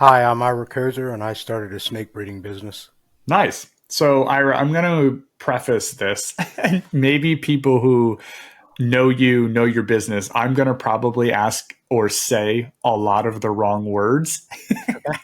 Hi, I'm Ira Koser, and I started a snake breeding business. Nice. So, Ira, I'm going to preface this. Maybe people who know you, know your business, I'm going to probably ask or say a lot of the wrong words. Okay.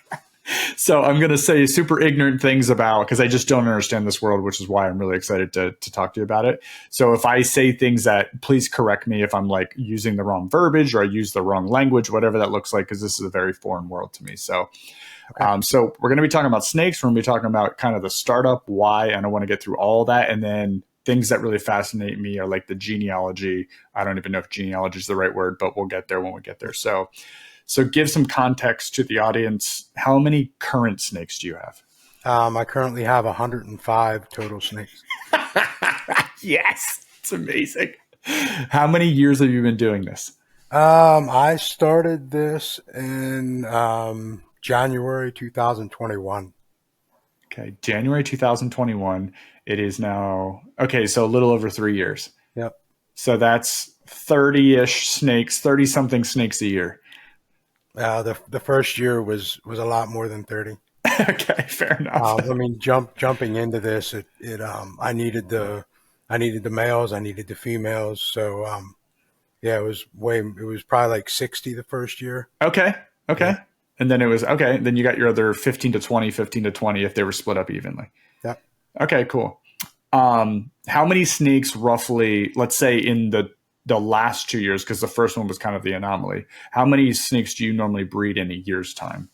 So, I'm going to say super ignorant things about because I just don't understand this world, which is why I'm really excited to talk to you about it. So, if I say things that, please correct me if I'm like using the wrong verbiage or I use the wrong language, whatever that looks like, because this is a very foreign world to me. Okay. So we're going to be talking about snakes. We're going to be talking about kind of the startup, why, and I want to get through all that. And then things that really fascinate me are like the genealogy. I don't even know if genealogy is the right word, but we'll get there when we get there. So give some context to the audience. How many current snakes do you have? I currently have 105 total snakes. Yes, it's amazing. How many years have you been doing this? I started this in January 2021. Okay, January 2021. It is now, okay, so a little over 3 years. Yep. So that's 30 ish snakes, 30 something snakes a year. The first year was a lot more than 30. Okay, fair enough. I mean, jumping into this, I needed the males, I needed the females. So yeah, it was probably like 60 the first year. Okay, Yeah. okay. And then it was, okay, then you got your other 15 to 20, 15 to 20 if they were split up evenly. Yep. Okay, cool. How many snakes roughly, let's say in the last 2 years, because the first one was kind of the anomaly, how many snakes do you normally breed in a year's time?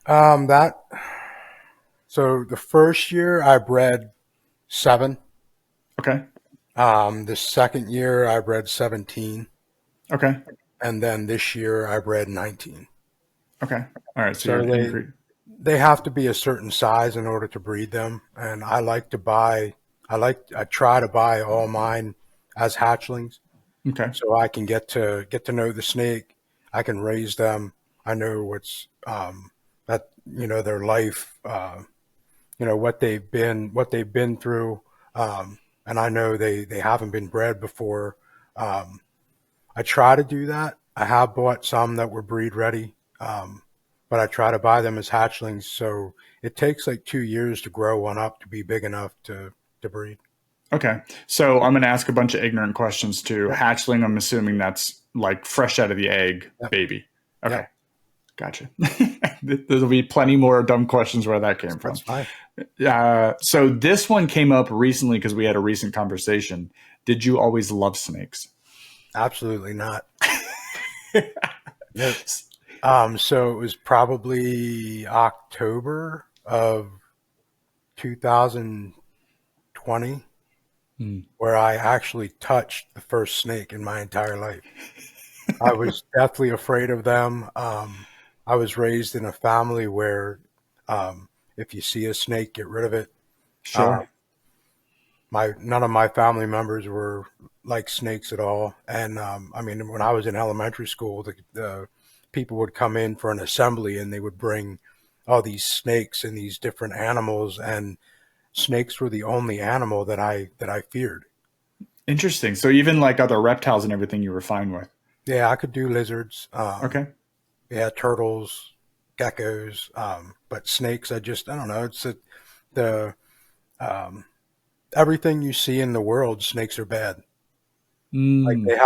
That so the first year I bred seven. Okay, The second year I bred 17, okay, and then this year I bred 19. okay. All right, so you're So increase. they have to be a certain size in order to breed them. And I try to buy all mine as hatchlings, Okay, so I can get to know the snake. I can raise them. I know that their life, what they've been through, and I know they haven't been bred before. Um, I try to do that. I have bought some that were breed ready, but I try to buy them as hatchlings. So it takes like 2 years to grow one up to be big enough to breed. okay. So I'm going to ask a bunch of ignorant questions too. Yep, Hatchling, I'm assuming that's like fresh out of the egg yep, baby. Okay, yep. gotcha. There'll be plenty more dumb questions where that came That's from. fine. So this one came up recently because we had a recent conversation. Did you always love snakes? Absolutely not. Nope. So it was probably October of 2020 Hmm. where I actually touched the first snake in my entire life. I was deathly afraid of them. I was raised in a family where if you see a snake, get rid of it. Uh, Sure. my None of my family members were like snakes at all. And I mean, when I was in elementary school, the people would come in for an assembly and they would bring all these snakes and these different animals, and snakes were the only animal that I feared. Interesting. So even like other reptiles and everything you were fine with. Yeah, I could do lizards. Okay. Yeah, turtles, geckos, but snakes. I don't know. The um, everything you see in the world, snakes are bad. Like Mm. they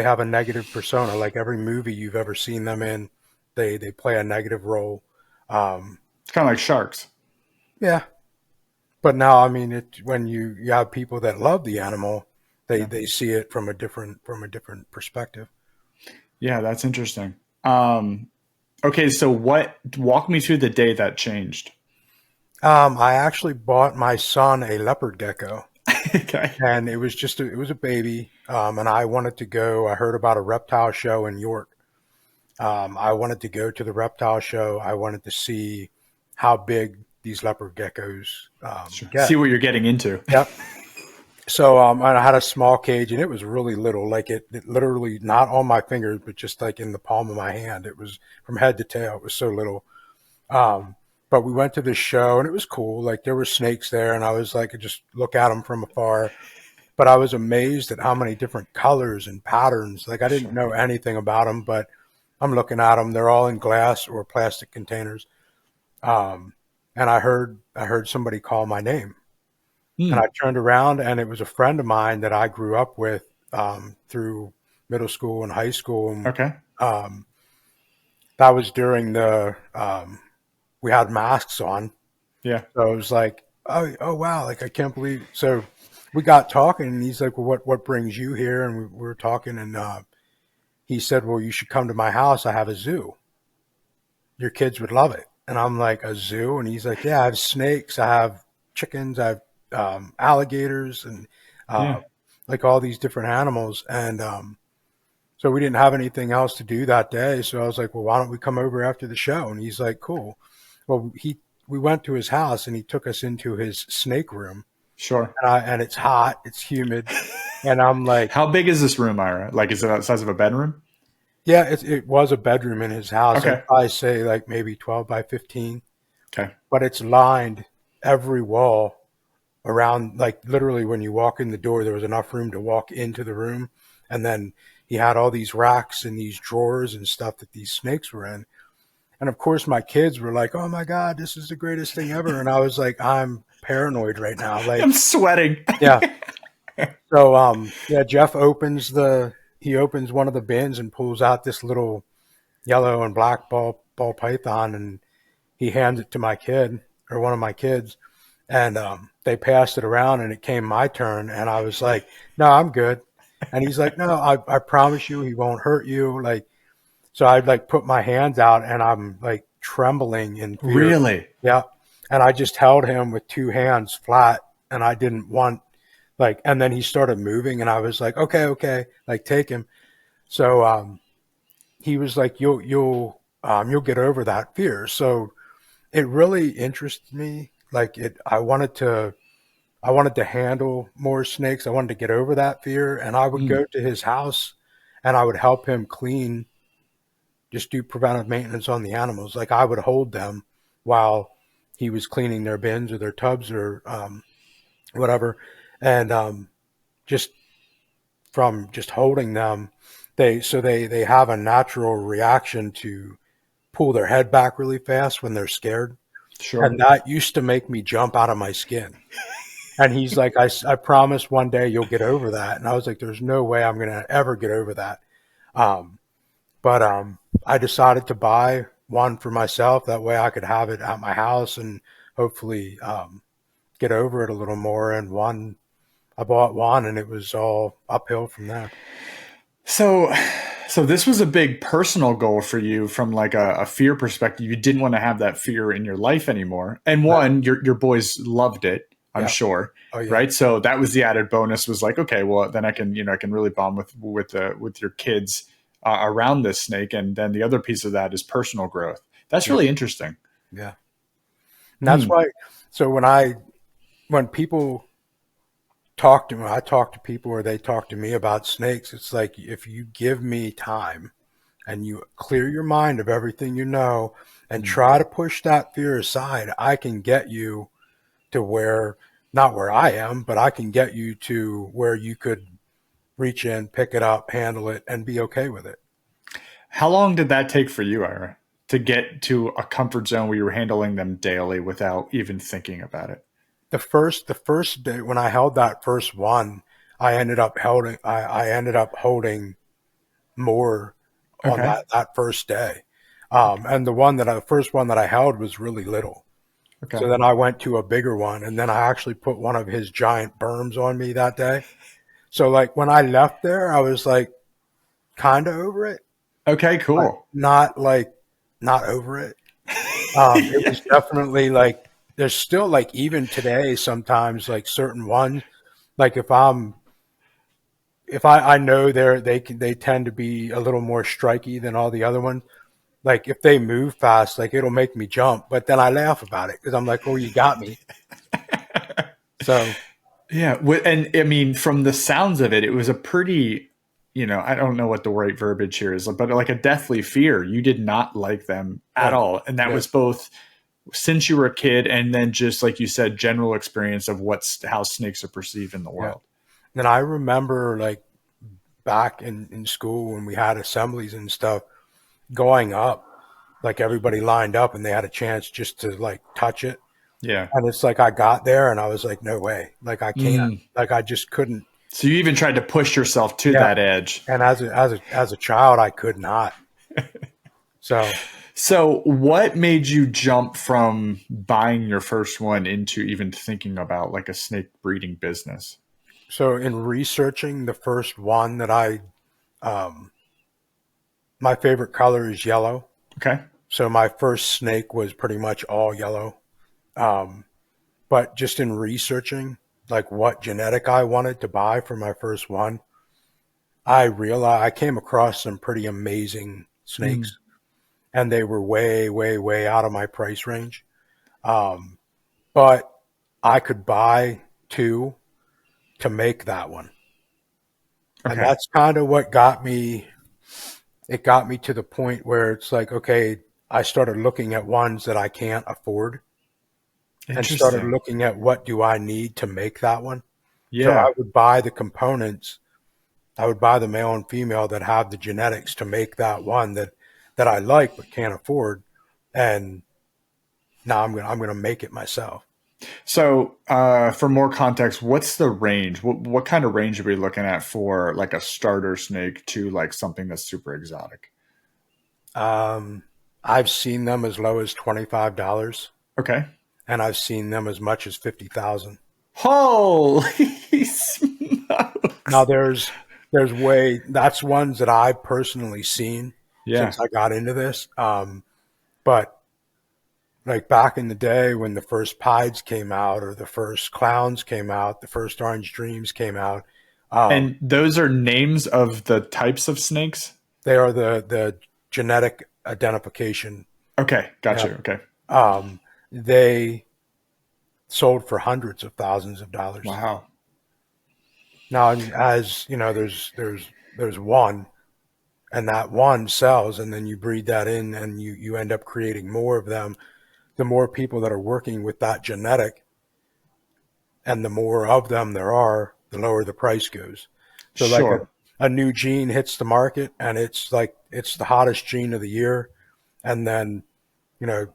have a negative persona. Like every movie you've ever seen them in, they play a negative role. Um, It's kind of like sharks. yeah, but now I mean, when you have people that love the animal, Yeah. they see it from a different perspective. Yeah, that's interesting. Okay, so walk me through the day that changed. I actually bought my son a leopard gecko, Okay. and it was a baby, and I wanted to go. I heard about a reptile show in York. I wanted to go to the reptile show. I wanted to see how big these leopard geckos Sure. See get. what you're getting into. Yep. So and I had a small cage, and it was really little, like it literally not on my fingers, but just like in the palm of my hand. It was from head to tail. It was so little. Um, but we went to this show, and it was cool. Like there were snakes there, and I was like, I just look at them from afar. But I was amazed at how many different colors and patterns. Like I didn't Sure. know anything about them, but I'm looking at them. They're all in glass or plastic containers. Um, and I heard somebody call my name, and I Hmm. turned around, and it was a friend of mine that I grew up with through middle school and high school. And Okay. um, that was during the we had masks on, Yeah. so it was like, oh wow, like I can't believe. So we got talking, and he's like, well, what brings you here? And we were talking, and he said, well, you should come to my house. I have a zoo. Your kids would love it. And I'm like, a zoo? And he's like, yeah, I have snakes, I have chickens, I have alligators, and uh, Yeah. like all these different animals. And so we didn't have anything else to do that day. So I was like, well, why don't we come over after the show? And he's like, cool. Well, we went to his house, and he took us into his snake room, Sure. and it's hot, it's humid, and I'm like, How big is this room, Ira? Like, is it the size of a bedroom? yeah, it was a bedroom in his house. I'd Okay. probably say like maybe 12 by 15, Okay. but it's lined every wall around, like literally when you walk in the door, there was enough room to walk into the room. And then he had all these racks and these drawers and stuff that these snakes were in. And of course, my kids were like, oh my God, this is the greatest thing ever. And I was like, I'm paranoid right now. Like, I'm sweating. yeah. So, yeah, Jeff he opens one of the bins and pulls out this little yellow and black ball python, and he hands it to my kid, or one of my kids, and they passed it around, and it came my turn, and I was like, no, I'm good. And he's like, no, I promise you he won't hurt you. Like, so I like put my hands out, and I'm like trembling in fear. Really? Yeah. And I just held him with two hands flat, and I didn't want, like, and then he started moving, and I was like, okay, okay, like take him. So he was like, you'll get over that fear. So it really interested me. Like, I wanted to handle more snakes. I wanted to get over that fear, and I would Mm. go to his house, and I would help him clean, just do preventive maintenance on the animals. Like, I would hold them while he was cleaning their bins or their tubs, or whatever. And just from just holding them, they have a natural reaction to pull their head back really fast when they're scared. And Sure. that used to make me jump out of my skin. And he's like, I promise one day you'll get over that. And I was like, there's no way I'm going to ever get over that. Um, but I decided to buy one for myself. That way I could have it at my house, and hopefully get over it a little more. And I bought one, and it was all uphill from there. So, so this was a big personal goal for you from like a fear perspective. You didn't want to have that fear in your life anymore. And Right. one, your boys loved it, I'm Yeah. sure. Oh, yeah. Right. So that was the added bonus was like, okay, well then I can, I can really bond with your kids around this snake. And then the other piece of that is personal growth. That's Yeah. really interesting. Yeah. And that's Hmm. why, so when people talk to me, I talk to people, or they talk to me about snakes, it's like, if you give me time and you clear your mind of everything you know and Hmm. try to push that fear aside, I can get you to where, not where I am, but I can get you to where you could reach in, pick it up, handle it, and be okay with it. How long did that take for you, Ira, to get to a comfort zone where you were handling them daily without even thinking about it? The first day when I held that first one, I ended up holding more on Okay. that first day. And the first one that I held was really little. Okay. So then I went to a bigger one, and then I actually put one of his giant berms on me that day. So like when I left there, I was like kind of over it, Okay, but cool. not over it. It was Yeah. definitely like, there's still, like, even today, sometimes like certain ones, like if I know they tend to be a little more striky than all the other ones. Like, if they move fast, like, it'll make me jump, but then I laugh about it because I'm like, oh, you got me. So Yeah, and I mean, from the sounds of it, it was a pretty, I don't know what the right verbiage here is, but like a deathly fear. You did not like them at no, all, and that no, was both since you were a kid, and then just like you said, general experience of how snakes are perceived in the yeah. world. And I remember, like, back in school when we had assemblies and stuff, going up, like everybody lined up and they had a chance just to like touch it. Yeah. And it's like I got there and I was like, no way. Like I can't. Mm. Like I just couldn't. So you even tried to push yourself to Yeah. that edge. And as a child, I could not. So So what made you jump from buying your first one into even thinking about like a snake breeding business? so in researching the first one that um, my favorite color is yellow. Okay. So my first snake was pretty much all yellow. Um, but just in researching like what genetic I wanted to buy for my first one, I realized I came across some pretty amazing Mm. snakes, and they were way, way, way out of my price range. Um, but I could buy two to make that one. And Okay. that's kind of what got me. It got me to the point where it's like, okay, I started looking at ones that I can't afford and started Interesting. looking at what do I need to make that one. So I Yeah. would buy the components. I would buy the male and female that have the genetics to make that one that I like but can't afford. And now I'm gonna make it myself. So, for more context, what's the range? What kind of range are we looking at for like a starter snake to like something that's super exotic? Um, I've seen them as low as $25, Okay. and I've seen them as much as 50,000. Holy Now smokes. there's way that's ones that I've personally seen Yeah. since I got into this. But like back in the day when the first pieds came out, or the first clowns came out, the first orange dreams came out, um, And those are names of the types of snakes? they are the genetic identification. Okay. Got Yeah. you. Okay. They sold for hundreds of thousands of dollars. Wow. Now, as you know, there's one, and that one sells, and then you breed that in, and you end up creating more of them. The more people that are working with that genetic, and the more of them there are, the lower the price goes. So, like Sure. a new gene hits the market, and it's like it's the hottest gene of the year, and then you know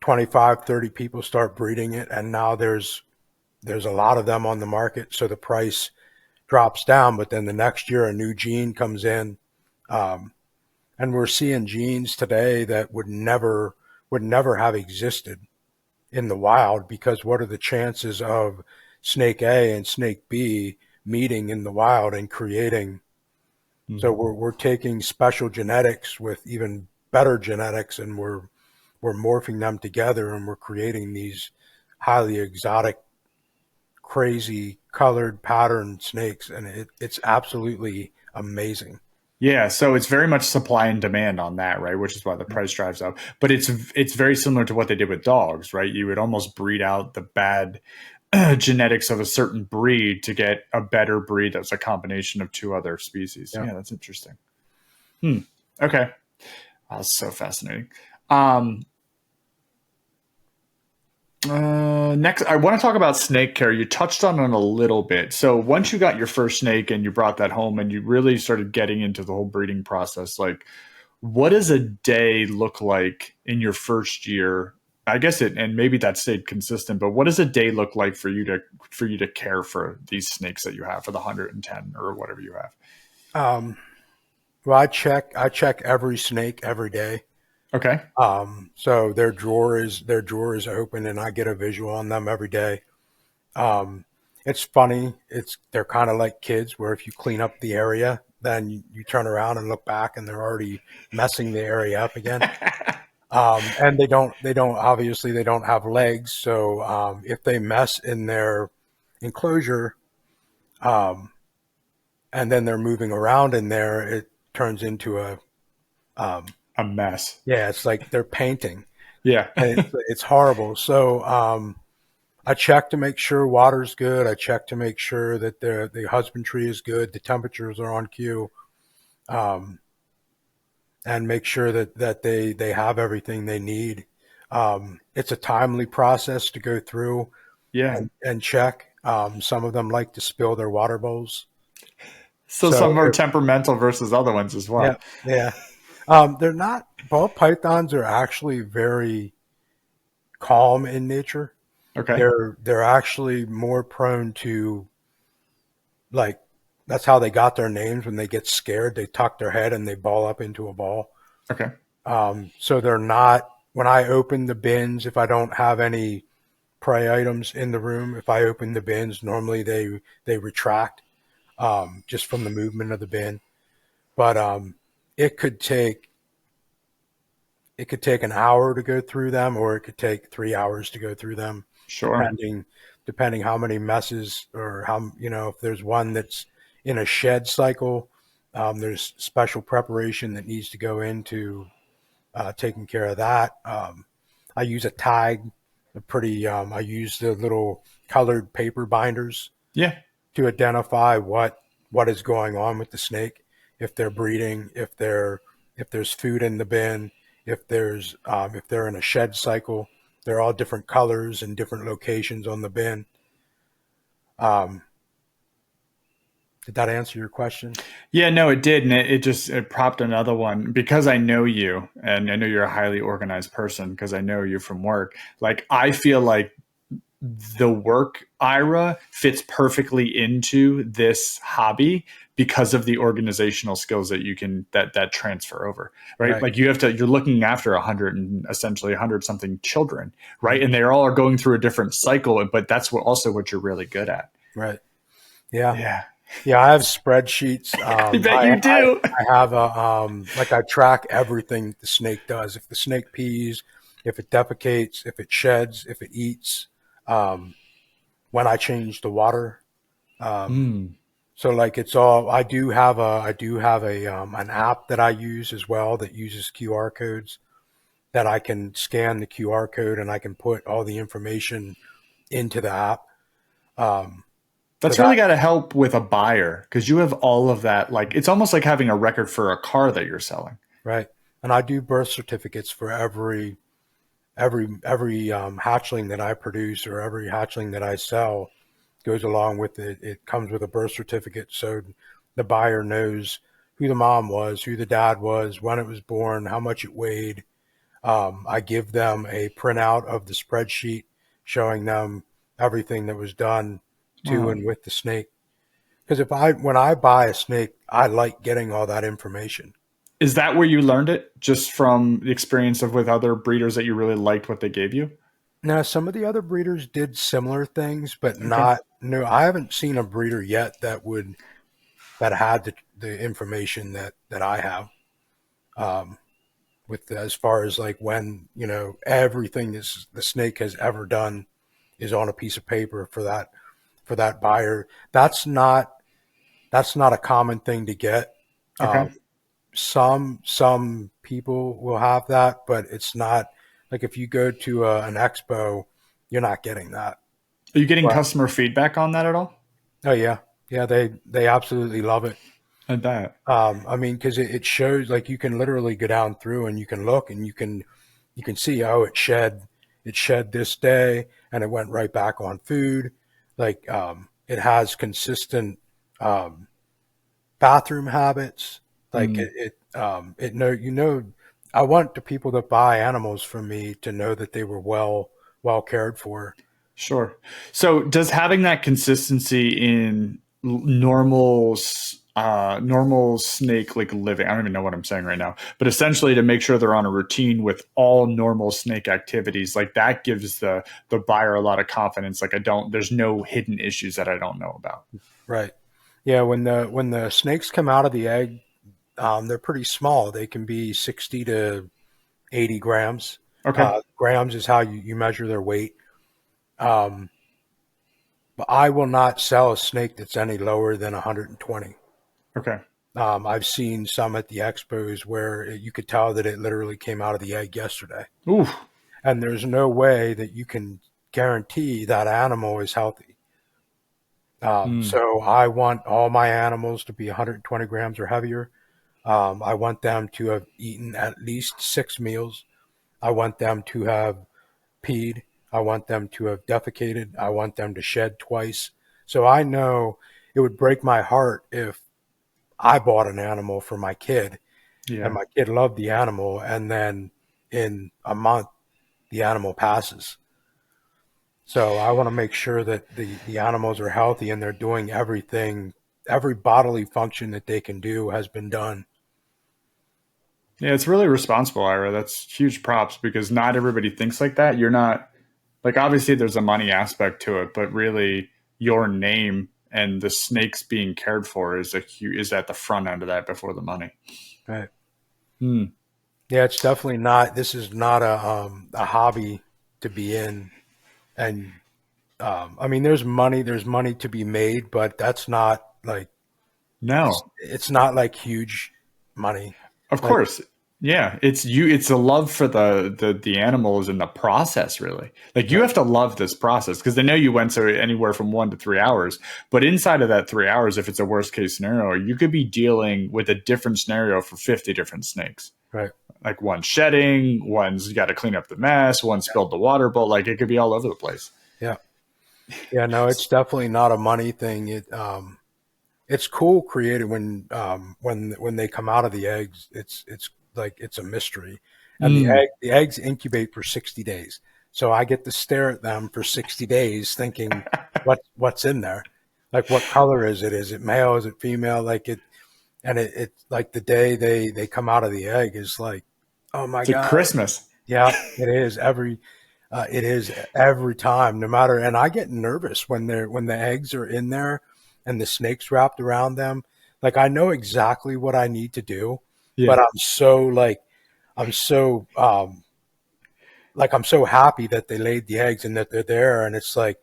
25, 30 people start breeding it, and now there's a lot of them on the market, so the price drops down. But then the next year, a new gene comes in, um, and we're seeing genes today that would never have existed in the wild, because what are the chances of snake A and snake B meeting in the wild and creating? So Mhm. we're taking special genetics with even better genetics, and we're morphing them together, and we're creating these highly exotic, crazy colored patterned snakes, and it's absolutely amazing. Yeah, so it's very much supply and demand on that, right? Which is why the price drives up. But it's very similar to what they did with dogs, right? You would almost breed out the bad genetics of a certain breed to get a better breed that's a combination of two other species. Yeah. Yeah, that's interesting. Hmm. Okay, that's so fascinating. Um, next, I want to talk about snake care. You touched on it a little bit. So once you got your first snake and you brought that home and you really started getting into the whole breeding process, like what does a day look like in your first year? I guess it, and maybe that stayed consistent, but what does a day look like for you to care for these snakes that you have, for the 110 or whatever you have? Um, well, I check every snake every day. Okay. So their drawer is open, and I get a visual on them every day. Um, it's funny. They're kind of like kids, where if you clean up the area, then you turn around and look back, and they're already messing the area up again. And they don't obviously they don't have legs, so if they mess in their enclosure, um, and then they're moving around in there, it turns into a um, A mess. yeah, it's like they're painting, Yeah. and it's horrible. So I check to make sure water's good. I check to make sure that the husbandry is good, the temperatures are on cue, um, and make sure that they have everything they need. It's a timely process to go through Yeah. and check. Some of them like to spill their water bowls. So So some are temperamental versus other ones as yeah, well. yeah. They're not. Ball pythons are actually very calm in nature. Okay. They're actually more prone to, like, that's how they got their names. When they get scared, they tuck their head and they ball up into a ball. Okay. So they're not. When I open the bins, if I don't have any prey items in the room, if I open the bins, normally they retract, just from the movement of the bin. But it could take it could take an hour to go through them, or it could take 3 hours to go through them, Sure. depending how many messes, or how, if there's one that's in a shed cycle, there's special preparation that needs to go into taking care of that. I use a tag, I use the little colored paper binders Yeah. to identify what is going on with the snake, if they're breeding, if there's food in the bin, if they're in a shed cycle. They're all different colors and different locations on the bin. Um, did that answer your question? Yeah, no, it did, and it just it propped another one because I know you, and I know you're a highly organized person because I know you from work. Like I feel like the work Ira fits perfectly into this hobby because of the organizational skills that you can that transfer over, right? Right. Like you're looking after 100 and essentially 100 something children, right? Hmm. And they all are going through a different cycle, but that's what you're really good at. Right. Yeah. Yeah. Yeah. I have spreadsheets. I bet you do. I have like, I track everything the snake does. If the snake pees, if it defecates, if it sheds, if it eats, um, when I change the water. Um, Mm, so like, it's all, I do have an app that I use as well that uses QR codes, that I can scan the QR code and I can put all the information into the app. Um, so that's that, really got to help with a buyer because you have all of that. Like it's almost like having a record for a car that you're selling. right. And I do birth certificates for every hatchling that I produce, or every hatchling that I sell goes along with it. It comes with a birth certificate, so the buyer knows who the mom was, who the dad was, when it was born, how much it weighed. I give them a printout of the spreadsheet showing them everything that was done to Wow. and with the snake. Because when I buy a snake, I like getting all that information. Is that where you learned it? Just from the experience of with other breeders that you really liked what they gave you? Now, some of the other breeders did similar things, but Okay. not. No, I haven't seen a breeder yet that had the information that I have. Um, as far as, like, when, everything the snake has ever done is on a piece of paper for that buyer. That's not a common thing to get. Okay. Um, some people will have that, but it's not, like, if you go to an expo, you're not getting that. Are you getting But customer feedback on that at all? oh yeah, yeah, they absolutely love it. I bet. I mean, because it shows, like, you can literally go down through and you can look and you can see, oh, it shed this day and it went right back on food. Like, it has consistent um, bathroom habits. Like, Mm, it know, I want the people that buy animals from me to know that they were well cared for. sure. So, does having that consistency in normal snake like living? I don't even know what I'm saying right now, but essentially to make sure they're on a routine with all normal snake activities, like that gives the buyer a lot of confidence. Like I don't, there's no hidden issues that I don't know about. Right. Yeah, when the snakes come out of the egg, they're pretty small. They can be 60 to 80 grams. Okay. Grams is how you measure their weight. Um, but I will not sell a snake that's any lower than 120. Okay. I've seen some at the expos where you could tell that it literally came out of the egg yesterday. Ooh. And there's no way that you can guarantee that animal is healthy. Mm, So I want all my animals to be 120 grams or heavier. I want them to have eaten at least 6 meals. I want them to have peed. I want them to have defecated. I want them to shed twice. So I know it would break my heart if I bought an animal for my kid and Yeah. my kid loved the animal, and then in a month the animal passes. So I want to make sure that the animals are healthy and they're doing everything, every bodily function that they can do has been done. Yeah, it's really responsible, Ira. That's huge props because not everybody thinks like that. You're not like obviously there's a money aspect to it, but really your name and the snakes being cared for is at the front end of that before the money. Right. Hmm. Yeah, it's definitely not. This is not a hobby to be in, and I mean, there's money to be made, but that's not like No, it's not like huge money. of Like, course. Yeah, it's a love for the animals and the process really. Like you right, have to love this process because they know you went so anywhere from 1 to 3 hours. But inside of that 3 hours, if it's a worst case scenario, you could be dealing with a different scenario for 50 different snakes. right, Like one's shedding, one's got to clean up the mess, one spilled the water bowl. Like it could be all over the place. yeah, yeah. No, it's definitely not a money thing. It's cool created when they come out of the eggs. It's like it's a mystery, and Mm. the eggs incubate for 60 days. So I get to stare at them for 60 days, thinking what's in there, like what color is it? Is it male? Is it female? Like it, and it's like the day they come out of the egg is like, oh my It's like god, Christmas. yeah, it is every time, no matter. And I get nervous when the eggs are in there and the snake's wrapped around them. Like I know exactly what I need to do, but Yeah. I'm so I'm so happy that they laid the eggs and that they're there. And it's like,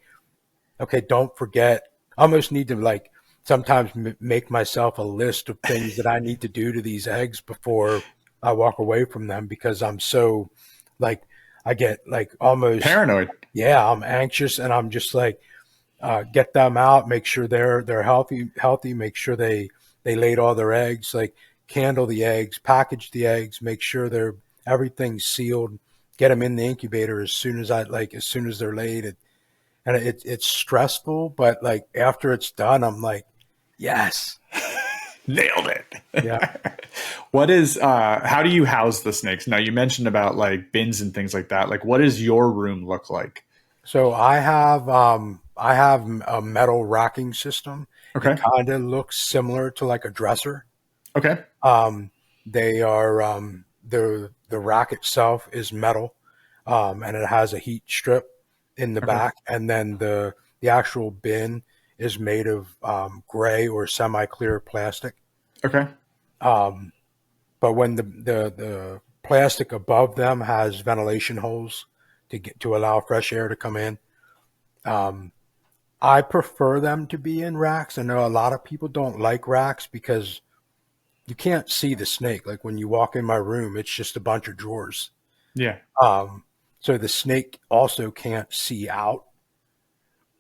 okay, don't forget. I almost need to like sometimes make myself a list of things that I need to do to these eggs before I walk away from them because I'm so like I get like almost Paranoid. yeah, I'm anxious and I'm just like get them out, make sure they're healthy, make sure they laid all their eggs, like candle the eggs, package the eggs, make sure they're everything's sealed, get them in the incubator as soon as they're laid, and it's stressful, but like after it's done, I'm like, yes, Nailed yeah. it. What is how do you house the snakes? Now you mentioned about like bins and things like that. Like what does your room look like? So I have a metal racking system. It Okay. kind of looks similar to like a dresser. Okay. Um, they are the rack itself is metal, and it has a heat strip in the Okay. back, and then the actual bin is made of gray or semi clear plastic. Okay. Um, but when the plastic above them has ventilation holes to allow fresh air to come in. Um, I prefer them to be in racks. I know a lot of people don't like racks because you can't see the snake. Like when you walk in my room, it's just a bunch of drawers. Yeah. Um, so the snake also can't see out.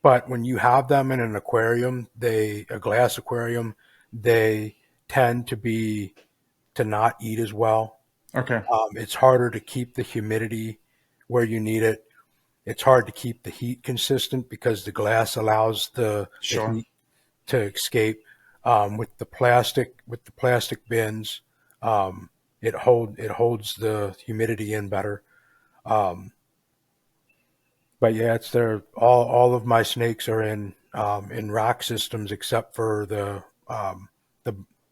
But when you have them in an aquarium, a glass aquarium, they tend to not eat as well. Okay. It's harder to keep the humidity where you need it. It's hard to keep the heat consistent because the glass allows the Sure. heat to escape. With the plastic bins, it holds the humidity in better. Um, but yeah, it's there. All of my snakes are in rack systems except for the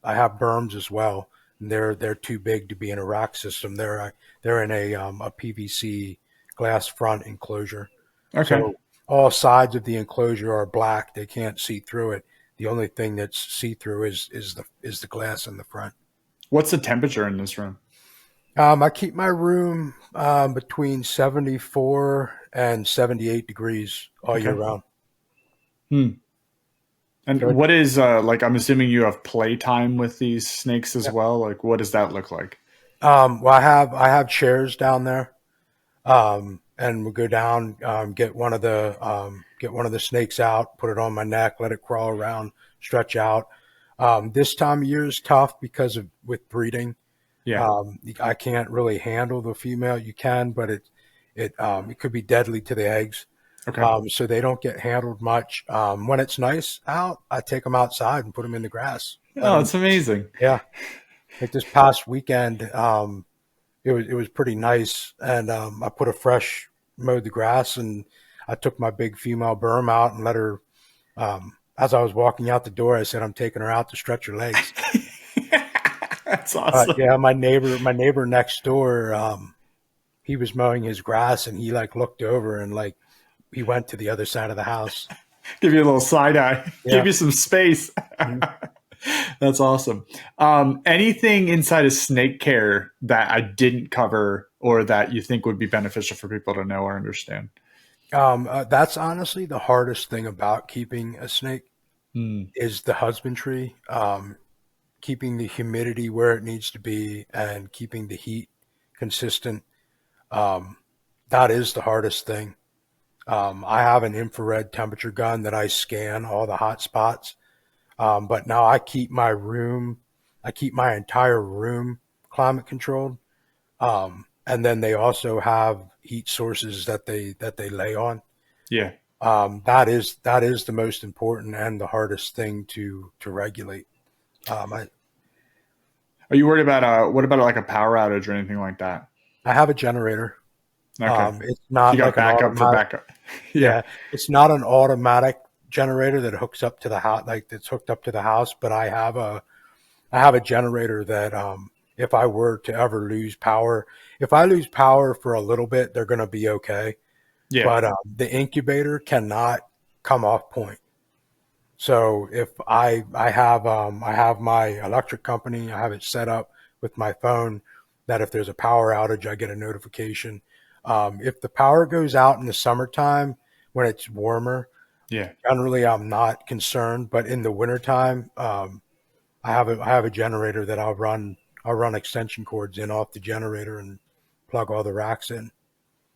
I have berms as well. And they're too big to be in a rack system. They're in a PVC glass front enclosure. Okay. So all sides of the enclosure are black. They can't see through it. The only thing that's see through is the glass in the front. What's the temperature in this room? I keep my room between 74 and 78 degrees all year Okay. round. Hmm. And So what is like I'm assuming you have playtime with these snakes as yeah. well. Like what does that look like? Well, I have chairs down there, and we'll go down, get one of the snakes out, put it on my neck, let it crawl around, stretch out. This time of year is tough because of with breeding. Yeah. I can't really handle the female. You can, but it could be deadly to the eggs. Okay. So they don't get handled much. When it's nice out, I take them outside and put them in the grass. Let Oh, them, it's amazing. yeah, like this past weekend, it was pretty nice, and I put a fresh mowed the grass, and I took my big female berm out and let her. As I was walking out the door, I said, "I'm taking her out to stretch her legs." That's awesome. Yeah, my neighbor next door, he was mowing his grass, and he like looked over and like he went to the other side of the house. Give you a little side eye. Give Yeah. you some space. Mhm. That's awesome. Anything inside of snake care that I didn't cover or that you think would be beneficial for people to know or understand? That's honestly the hardest thing about keeping a snake Mm, is the husbandry, keeping the humidity where it needs to be and keeping the heat consistent. Um, that is the hardest thing. I have an infrared temperature gun that I scan all the hot spots. But now I keep my entire room climate controlled. And then they also have heat sources that they lay on. yeah. That is the most important and the hardest thing to regulate. I Are you worried about what about like a power outage or anything like that? I have a generator. Okay. It's So you not got like an backup for automatic. backup. Yeah. Yeah, it's not an automatic generator that hooks up to the house, like that's hooked up to the house. But I have a generator that if I were to ever lose power, if I lose power for a little bit, they're going to be okay. Yeah. But the incubator cannot come off point. So if I have my electric company, I have it set up with my phone that if there's a power outage, I get a notification. If the power goes out in the summertime when it's warmer, Yeah. generally I'm not concerned. But in the wintertime, I have a generator that I'll run extension cords in off the generator and plug all the racks in.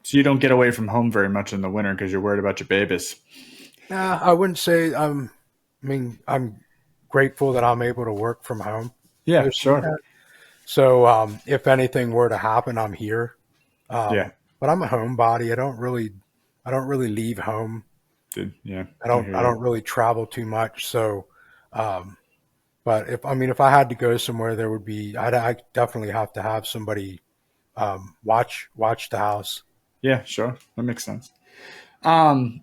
So you don't get away from home very much in the winter because you're worried about your babies. I wouldn't say I'm grateful that I'm able to work from home Yeah, most sure. weekends. So if anything were to happen, I'm here. Yeah. But I'm a homebody. I don't really leave home. Dude, yeah. I I don't hear I you. don't really travel too much. So, um, but if I had to go somewhere, there would be I definitely have to have somebody watch the house. Yeah, sure. That makes sense. Um,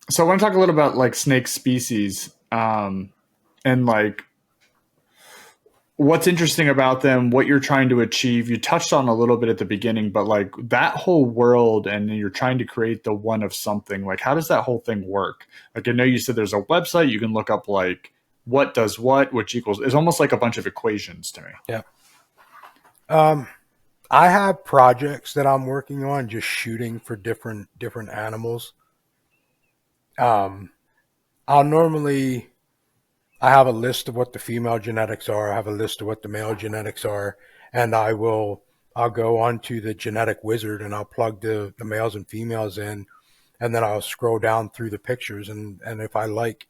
so I want to talk a little about like snake species, and like what's interesting about them, what you're trying to achieve. You touched on a little bit at the beginning, but like that whole world, and you're trying to create the one of something. Like, how does that whole thing work? Like, I know you said there's a website you can look up like what does what, which equals. It's almost like a bunch of equations to me. Yeah. Um, I have projects that I'm working on, just shooting for different animals. Um, I'll normally I have a list of what the female genetics are. I have a list of what the male genetics are, and I'll go onto the genetic wizard and I'll plug the males and females in, and then I'll scroll down through the pictures, and if I like,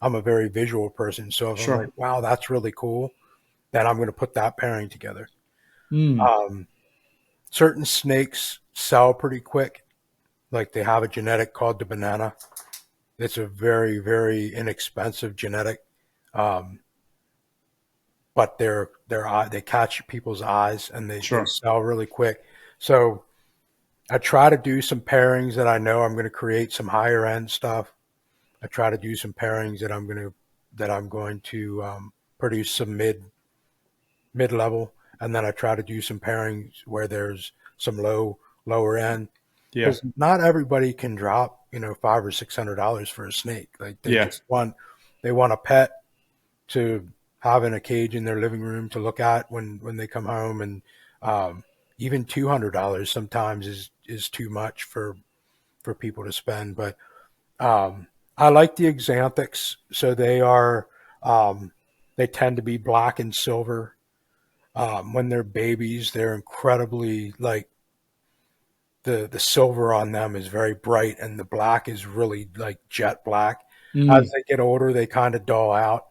I'm a very visual person, so if I'm like, Sure. wow, that's really cool, then I'm going to put that pairing together. Mm, Um, certain snakes sell pretty quick. Like they have a genetic called the banana. It's a very, very inexpensive genetic. Um, but they catch people's eyes and they sure. sell really quick. So I try to do some pairings that I know I'm going to create some higher end stuff. I try to do some pairings that I'm going to produce some mid level, and then I try to do some pairings where there's some lower end, Yeah. because not everybody can drop $500 or $600 for a snake. Like Yeah. they want a pet to have in a cage in their living room to look at when they come home, and um, even $200 sometimes is too much for people to spend. But um, I like the exanthics, so um, they tend to be black and silver. When they're babies, they're incredibly like the silver on them is very bright, and the black is really like jet black. As Mm, they get older, they kind of dull out.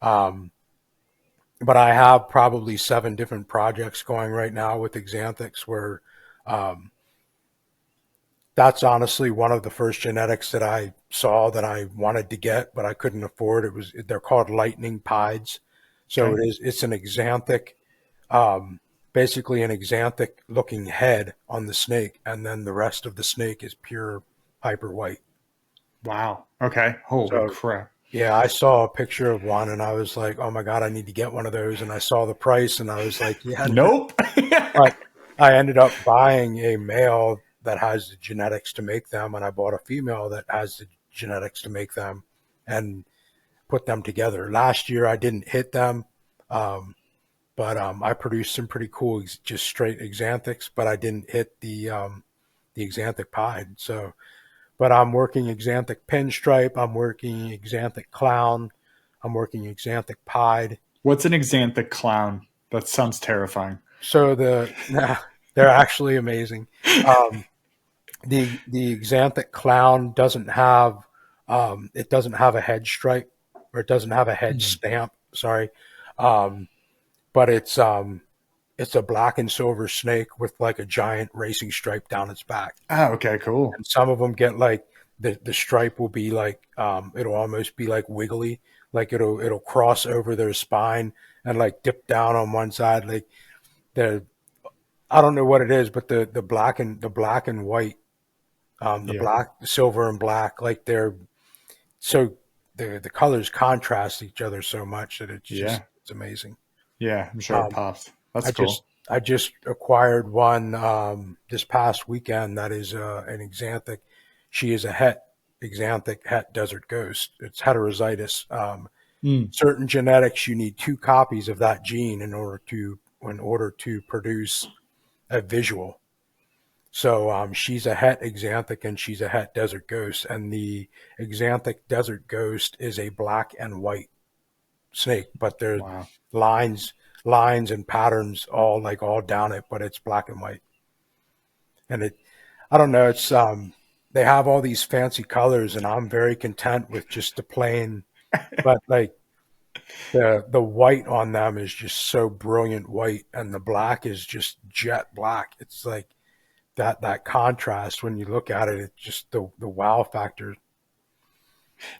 Um, but I have probably 7 different projects going right now with Xanthics where um, that's honestly one of the first genetics that I saw that I wanted to get, but I couldn't afford. They're called lightning pieds. So okay. it's an Xanthic. um, basically an exanthic looking head on the snake, and then the rest of the snake is pure hyper white. Wow. Okay. Holy So crap. yeah, I saw a picture of one and I was like, oh my God, I need to get one of those. And I saw the price and I was like, yeah, no. Nope. But I ended up buying a male that has the genetics to make them, and I bought a female that has the genetics to make them and put them together. Last year I didn't hit them, um, but I produced some pretty cool, just straight exanthics, but I didn't hit the exanthic pied. So, but I'm working exanthic pinstripe, I'm working exanthic clown, I'm working exanthic pied. What's an exanthic clown? That sounds terrifying. So they're actually amazing. Um, the exanthic clown doesn't have it doesn't have a head stripe, or it doesn't have a head Mm. stamp. Sorry, um, but it's a black and silver snake with like a giant racing stripe down its back. Oh, okay, cool. And some of them get like the stripe will be like it'll almost be like wiggly, like it'll cross over their spine and like dip down on one side. Like the I don't know what it is, but the black and white, the Yeah. black, the silver and black, like they're so the colors contrast each other so much that Yeah. it's amazing. Yeah. I'm sure it Um, pops. That's I just cool. I just acquired one this past weekend that is an exanthic. She is a het exanthic het desert ghost. It's heterozygous. Mm. Certain genetics, you need two copies of that gene in order to produce a visual. So she's a het exanthic and she's a het desert ghost, and the exanthic desert ghost is a black and white snake, but there are Wow. lines, lines and patterns all down it, but it's black and white. And I don't know, it's they have all these fancy colors, and I'm very content with just the plain, but like the white on them is just so brilliant white, and the black is just jet black. It's like that contrast when you look at it, it's just the wow factor.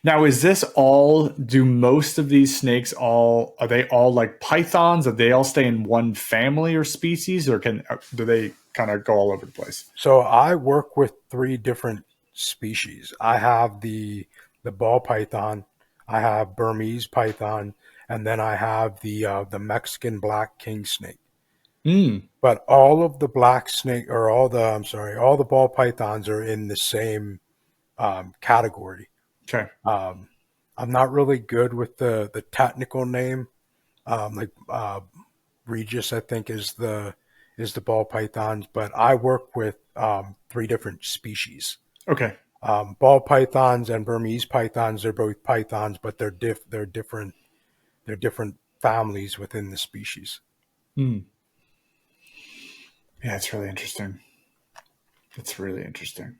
Now, is this all? Do most of these snakes all? Are they all like pythons? Are they all stay in one family or species, or can do they kind of go all over the place? So I work with three different species. I have the ball python, I have Burmese python, and then I have the Mexican black king snake. Mm. But all of the black snake, or all the I'm sorry, all the ball pythons are in the same category. Okay. Um, I'm not really good with the technical name. Like Regis, I think is the ball pythons, but I work with three different species. Okay. Ball pythons and Burmese pythons, they're both pythons, but they're different families within the species. Mm. Yeah, it's really interesting. It's really interesting.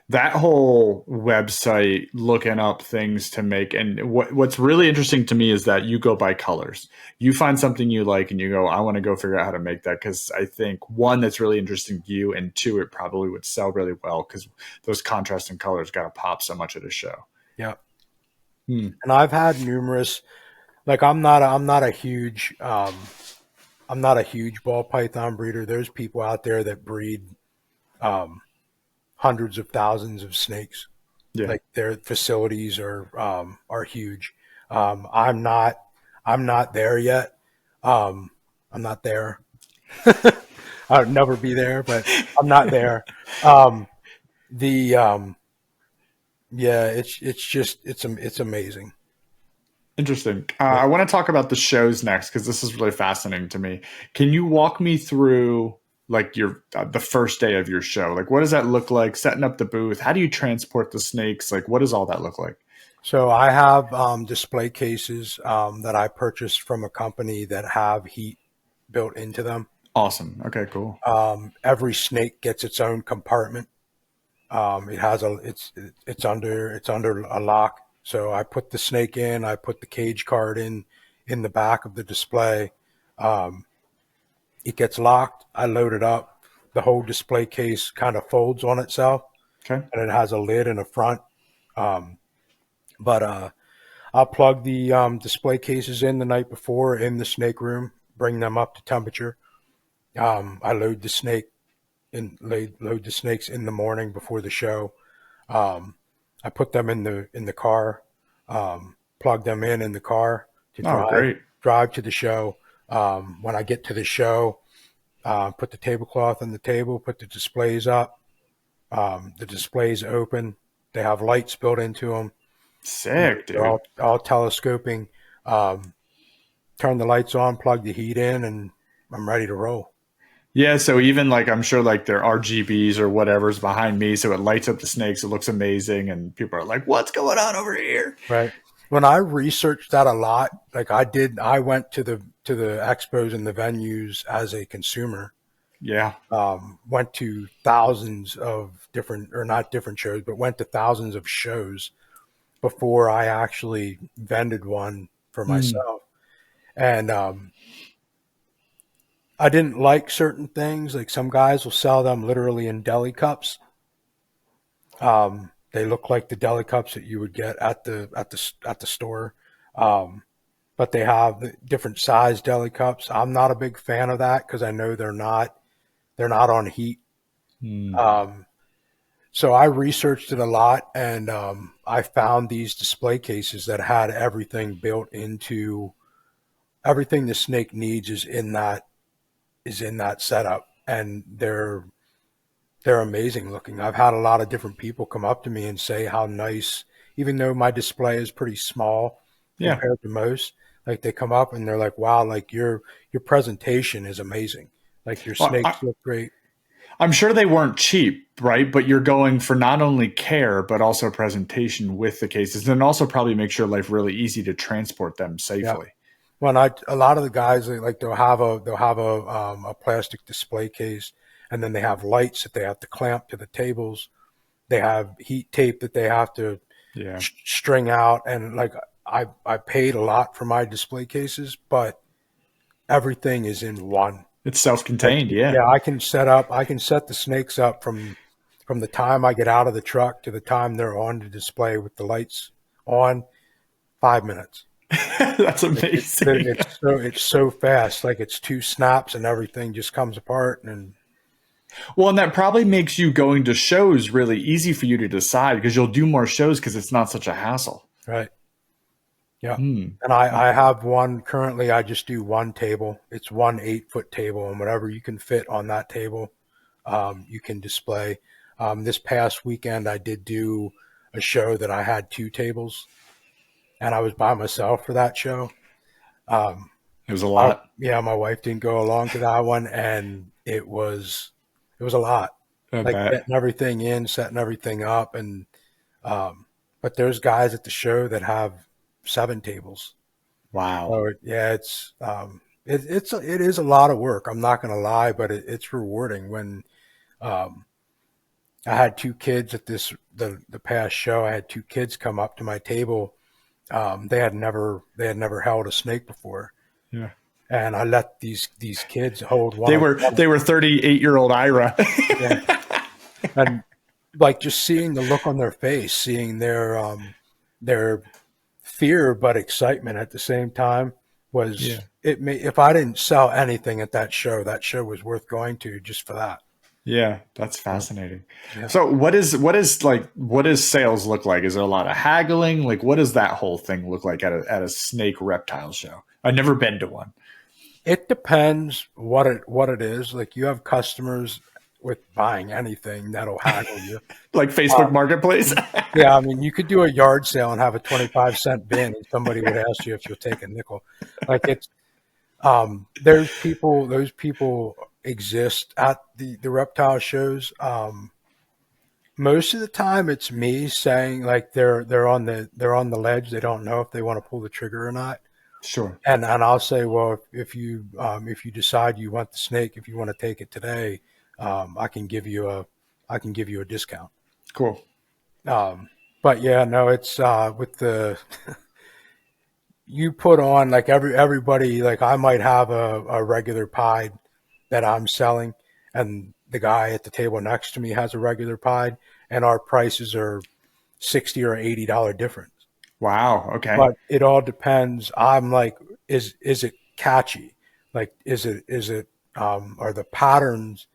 That whole website looking up things to make, and what's really interesting to me is that you go by colors. You find something you like and you go, I want to go figure out how to make that, because I think one, that's really interesting to you, and two, it probably would sell really well because those contrasting colors got to pop so much at a show. Yeah, Hmm. and I've had numerous. Like I'm not a huge ball python breeder. There's people out there that breed um, hundreds of thousands of snakes. Yeah. Like their facilities are huge. Um, I'm not I'm not there yet. I'm not there. I'll never be there, but I'm not there. Um, the Yeah, it's amazing. Interesting. Yeah. I want to talk about the shows next because this is really fascinating to me. Can you walk me through like your the first day of your show? Like, what does that look like? Setting up the booth. How do you transport the snakes? Like, what does all that look like? So I have display cases that I purchased from a company that have heat built into them. Awesome. Okay. Cool. Every snake gets its own compartment. It has a it's under a lock. So I put the snake in. I put the cage card in the back of the display. Um, it gets locked. I load it up. The whole display case kind of folds on itself, Okay. and it has a lid in the front. Um, but I'll plug the display cases in the night before in the snake room. bring them up to temperature. I load the snake load the snakes in the morning before the show. Um, I put them in the car, plug them in the car to Oh, great. drive to the show. When I get to the show, put the tablecloth on the table, put the displays up. The displays open. They have lights built into them. Sick, They're dude. all telescoping. Um, Turn the lights on, plug the heat in, and I'm ready to roll. Yeah, so even like I'm sure like their RGBs or whatever's behind me, so it lights up the snakes. It looks amazing, and people are like, "What's going on over here?" Right. When I researched that a lot, like I went to the expos and the venues as a consumer. Yeah. Went to thousands of different, or not different shows, but went to thousands of shows before I actually vended one for Mm. myself. And I didn't like certain things. Like some guys will sell them literally in deli cups. They look like the deli cups that you would get at the store. Um, but they have the different size deli cups. I'm not a big fan of that because I know they're not on heat. Mm. Um, so I researched it a lot, and I found these display cases that had everything built into everything the snake needs is in that setup, and they're amazing looking. I've had a lot of different people come up to me and say how nice, even though my display is pretty small Yeah. compared to most, like they come up and they're like, wow, like your presentation is amazing. Like your Well, snakes look great. I'm sure they weren't cheap, right? But you're going for not only care but also presentation with the cases, and also probably make sure life really easy to transport them Yeah. safely. When I a lot of the guys like they'll have a plastic display case, and then they have lights that they have to clamp to the tables. They have heat tape that they have to Yeah. string out, and like I paid a lot for my display cases, but everything is in one. It's Like self-contained. Yeah. yeah, I can set the snakes up from the time I get out of the truck to the time they're on the display with the lights on, 5 minutes. That's Like amazing. it's so fast. Like it's two snaps and everything just comes apart and Well, and that probably makes you going to shows really easy for you to decide because you'll do more shows because it's not such a hassle. right. Yeah. Hmm. And I have one currently. I just do one table. It's one 8 foot table, and whatever you can fit on that table, you can display. This past weekend, I did do a show that I had two tables, and I was by myself for that show. Um, It was a lot. yeah, my wife didn't go along to that one, and it was a lot. I Like bet. getting everything in, setting everything up, and but there's guys at the show that have 7 tables. Wow. So yeah, it is a lot of work. I'm not going to lie, but it's rewarding. When um, I had two kids at the past show, I had two kids come up to my table. They had never held a snake before, Yeah. and I let these kids hold They one of were them. they were 38-year-old Ira. Yeah, and like just seeing the look on their face, seeing their fear but excitement at the same time Yeah. was it may if I didn't sell anything at that show was worth going to just for that. Yeah, that's Yeah. fascinating. Yeah. So what does sales look like? Is there a lot of haggling? Like what does that whole thing look like at a snake reptile show? I've never been to one. It depends what it is. Like you have customers with buying anything that'll haggle you. Like Uh, Facebook Marketplace? yeah, I mean you could do a yard sale and have a 25-cent bin and somebody would ask you if you'll take a nickel. Like it's those people exist at the reptile shows. Most of the time it's me saying like they're on the ledge, they don't know if they want to pull the trigger or not, Sure. and I'll say, well, if you decide you want the snake, if you want to take it today, I can give you a discount. Cool. But yeah, no, it's with the you put on like everybody, like I might have a regular pied that I'm selling, and the guy at the table next to me has a regular pied, and our prices are $60 or $80 difference. Wow. Okay. But it all depends. I'm like, is it catchy? Like, is it are the patterns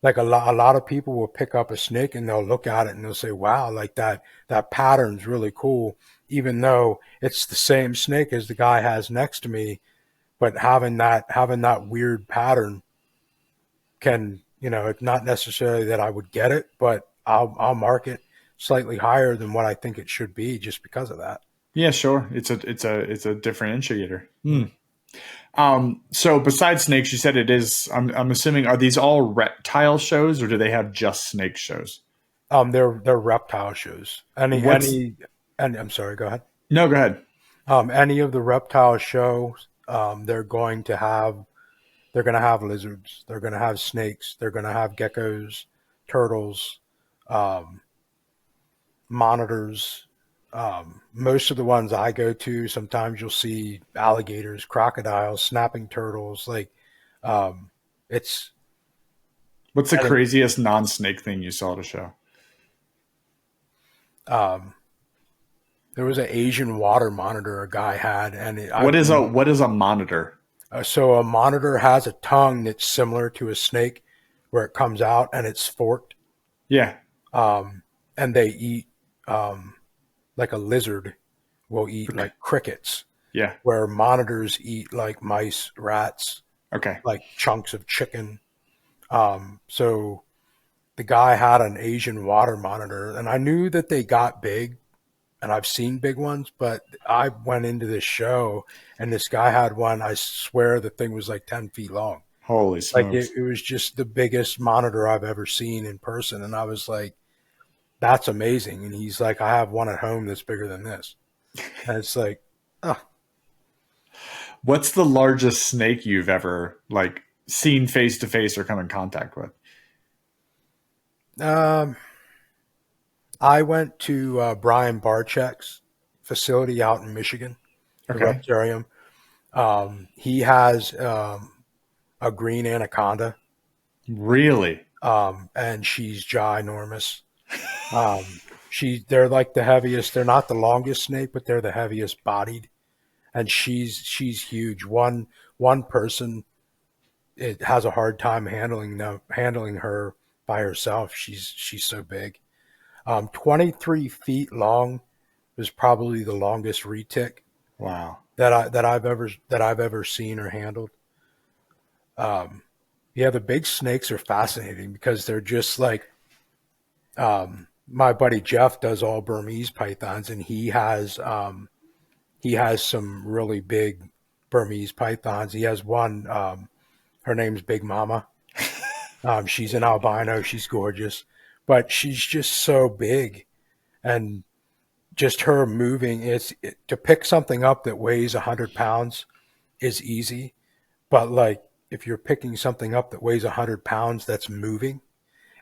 like a lot of people will pick up a snake and they'll look at it and they'll say, wow, like that pattern's really cool, even though it's the same snake as the guy has next to me, but having that weird pattern can, it's not necessarily that I would get it, but I'll mark it slightly higher than what I think it should be just because of that. Yeah, sure. It's a differentiator. Hmm. So besides snakes, you said it is. I'm assuming, are these all reptile shows, or do they have just snake shows? They're reptile shows. What's And I'm sorry, go ahead. No, go ahead. Any of the reptile shows, they're going to have lizards, they're going to have snakes, they're going to have geckos, turtles, um, monitors. Most of the ones I go to, sometimes you'll see alligators, crocodiles, snapping turtles. Like, um, it's What's the and it, craziest non-snake thing you saw at a show? um, there was an Asian water monitor a guy had, and What is a monitor? so a monitor has a tongue that's similar to a snake, where it comes out and it's forked, Yeah. um, and they eat, like a lizard will eat Okay. like crickets, Yeah. where monitors eat like mice, rats, Okay. like chunks of chicken. So the guy had an Asian water monitor, and I knew that they got big, and I've seen big ones, but I went into this show, and this guy had one. I swear the thing was like 10 feet long. Holy Like it, smokes. it was just the biggest monitor I've ever seen in person, and I was like, "That's amazing." And he's like, "I have one at home that's bigger than this," and it's like, oh, What's the largest snake you've ever like seen face to face or come in contact with? um, I went to Brian Barczyk's facility out in Michigan, the Okay. Reptarium. He has a green anaconda, Really? and she's ginormous. They're like the heaviest. They're not the longest snake, but they're the heaviest bodied, and she's huge. One person it has a hard time handling her by herself. She's so big. 23 feet long is probably the longest retic Wow. that I've ever seen or handled. Um, yeah, the big snakes are fascinating because they're just like, my buddy Jeff does all Burmese pythons, and he has some really big Burmese pythons. He has one. Her name's Big Mama. She's an albino. She's gorgeous, but she's just so big, and just her moving. To pick something up that weighs 100 pounds is easy, but like if you're picking something up that weighs 100 pounds that's moving,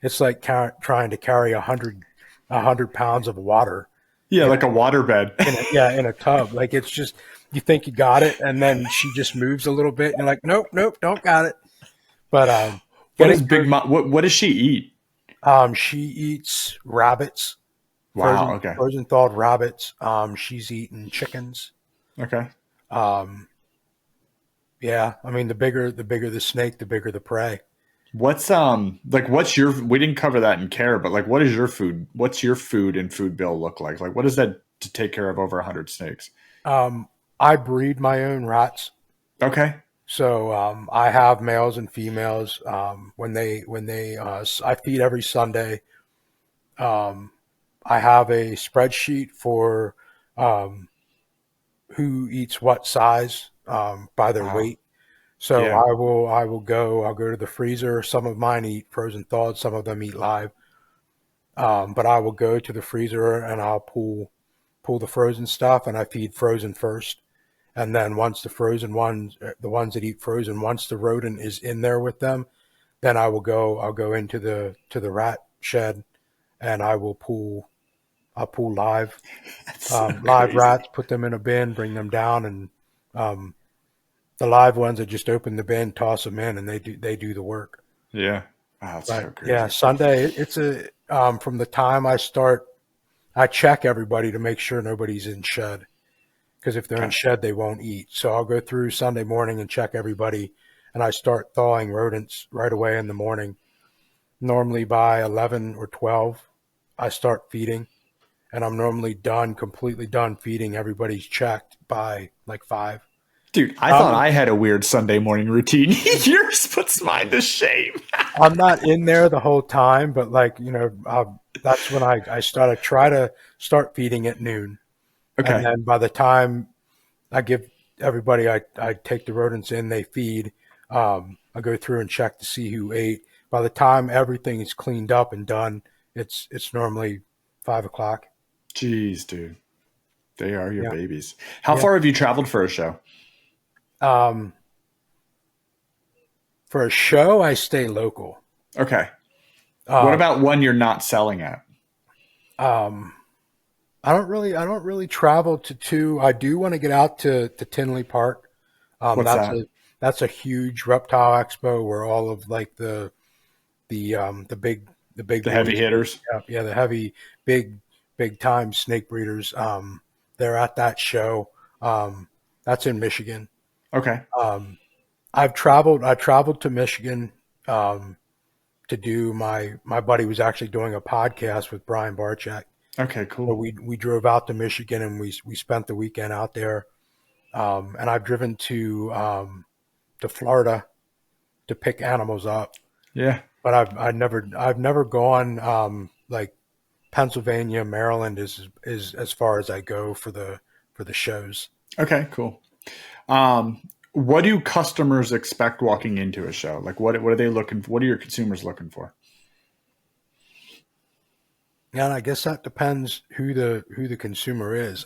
it's like trying to carry a hundred pounds of water Yeah, in like a waterbed. in a tub. Like it's just you think you got it, and then she just moves a little bit, and you're like, nope, nope, don't got it. But What does getting Big her, Mom? What does she eat? she eats rabbits, Wow. Okay. frozen thawed rabbits. She's eaten chickens. Okay. Um, yeah, I mean the bigger the snake, the bigger the prey. What's like what's your we didn't cover that in care, but like what is your food? What's your food and food bill look like? Like what is that to take care of over 100 snakes? Um, I breed my own rats. Okay. So I have males and females. I feed every Sunday. Um, I have a spreadsheet for um, who eats what size, by their Wow. weight. So Yeah. I'll go to the freezer. Some of mine eat frozen thawed, some of them eat live. But I will go to the freezer and I'll pull the frozen stuff, and I feed frozen first. And then once the ones that eat frozen, once the rodent is in there with them, then I'll go into the rat shed, and I'll pull That's so live crazy. rats, put them in a bin, bring them down, and um, the live ones, I just open the bin, toss them in, and they do the work. Yeah. Wow, that's But so yeah, crazy. Sunday from the time I start, I check everybody to make sure nobody's in shed, because if they're in Okay. shed, they won't eat. So I'll go through Sunday morning and check everybody, and I start thawing rodents right away in the morning. Normally by 11 or 12, I start feeding, and I'm normally done, completely done feeding. Everybody's checked by like 5. Dude, I thought Um, I had a weird Sunday morning routine. Yours puts mine to shame. I'm not in there the whole time, but like, that's when I try to start feeding at noon. And Okay. then by the time I give everybody, I take the rodents in, they feed. I go through and check to see who ate. By the time everything is cleaned up and done, it's normally 5 o'clock. Jeez, dude. They are your Yeah, babies. How yeah. far have you traveled for a show? Um, for a show, I stay local. Okay. What Um, about one you're not selling at? um, I don't really travel to two. I do want to get out to Tinley Park. Um, What's that's that? a that's a huge reptile expo where all of like the big The heavy boys, hitters? yeah, the heavy big big time snake breeders. They're at that show. That's in Michigan. Okay. Um, I traveled to Michigan um, to do my buddy was actually doing a podcast with Brian Barchak. Okay, So cool. we drove out to Michigan and we spent the weekend out there. And I've driven to Florida to pick animals up, Yeah. but I've never gone like Pennsylvania, Maryland is as far as I go for the shows. Okay, cool. What do customers expect walking into a show? Like what are they looking for? What are your consumers looking for? And I guess that depends who the consumer is.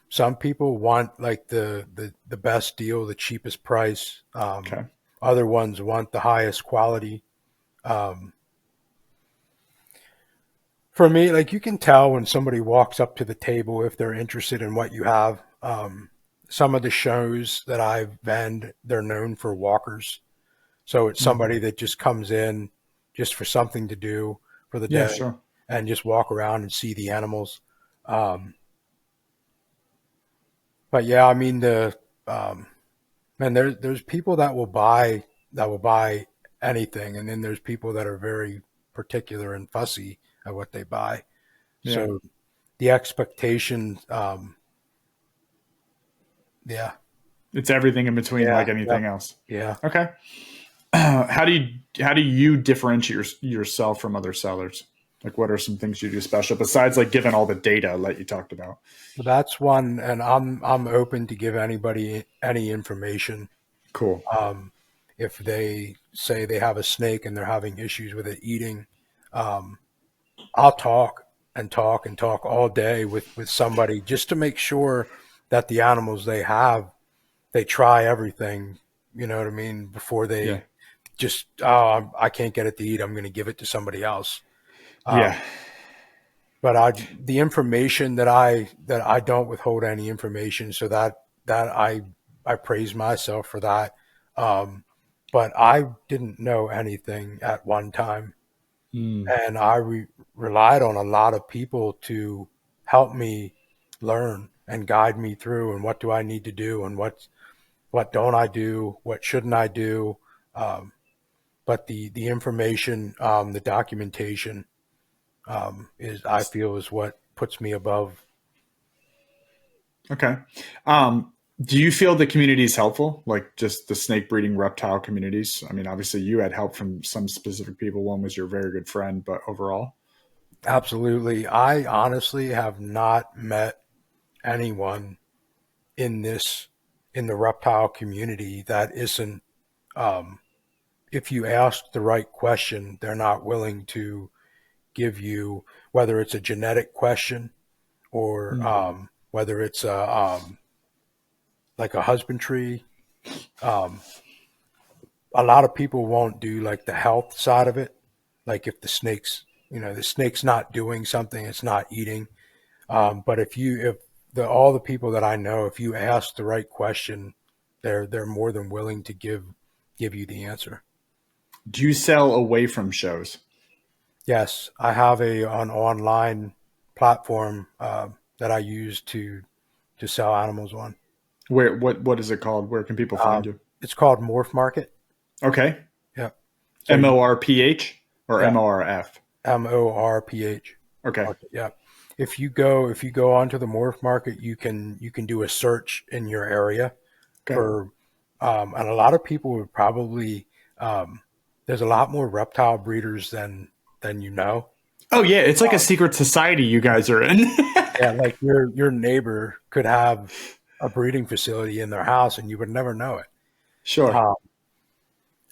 Some people want like the best deal, the cheapest price. Okay. Other ones want the highest quality. Um, for me, like you can tell when somebody walks up to the table if they're interested in what you have. Some of the shows that I've been, they're known for walkers. So it's Mm. somebody that just comes in just for something to do for the Yeah, day sure. and just walk around and see the animals. Um, but yeah, I mean um, man, there's people that will buy anything, and then there's people that are very particular and fussy at what they buy. Yeah. So the expectation, yeah, It's everything in between yeah, like yeah, anything else. yeah. Okay. How do you differentiate yourself from other sellers? Like what are some things you do special besides like giving all the data that you talked about? But that's one, and I'm open to give anybody any information. Cool. Um, if they say they have a snake and they're having issues with it eating, um, I'll talk and talk and talk all day with somebody just to make sure that the animals they have, they try everything, you know what I mean, before Yeah. they just, oh, I can't get it to eat, I'm going to give it to somebody else. Yeah. Um, but the information that I don't withhold any information, so that I praise myself for that. Um, but I didn't know anything at one time, Mm. and I relied on a lot of people to help me learn and guide me through and what do I need to do and what don't I do, what shouldn't I do. Um, but the information, the documentation, is I feel is what puts me above. Okay. Do you feel the community is helpful? Like just the snake breeding reptile communities? I mean, obviously you had help from some specific people. One was your very good friend, but overall? Absolutely. I honestly have not met anyone in this in the reptile community that isn't um, if you ask the right question, they're not willing to give you whether it's a genetic question or Mm. whether it's like a husbandry. Um, a lot of people won't do like the health side of it. Like if the snake's not doing something, it's not eating. But if all the people that I know, if you ask the right question, they're more than willing to give you the answer. Do you sell away from shows? Yes, I have an online platform that I use to sell animals on. What is it called? Where can people Uh, find you? It's called Morph Market. Okay. Yeah. So MORPH or yeah, MORF? Morph. Okay. Market. Yeah. If you go onto the Morph Market, you can do a search in your area Okay. for, and a lot of people would probably, um, there's a lot more reptile breeders than you know. Oh yeah, it's like a secret society you guys are in. Yeah, like your neighbor could have a breeding facility in their house and you would never know it. Sure. Um,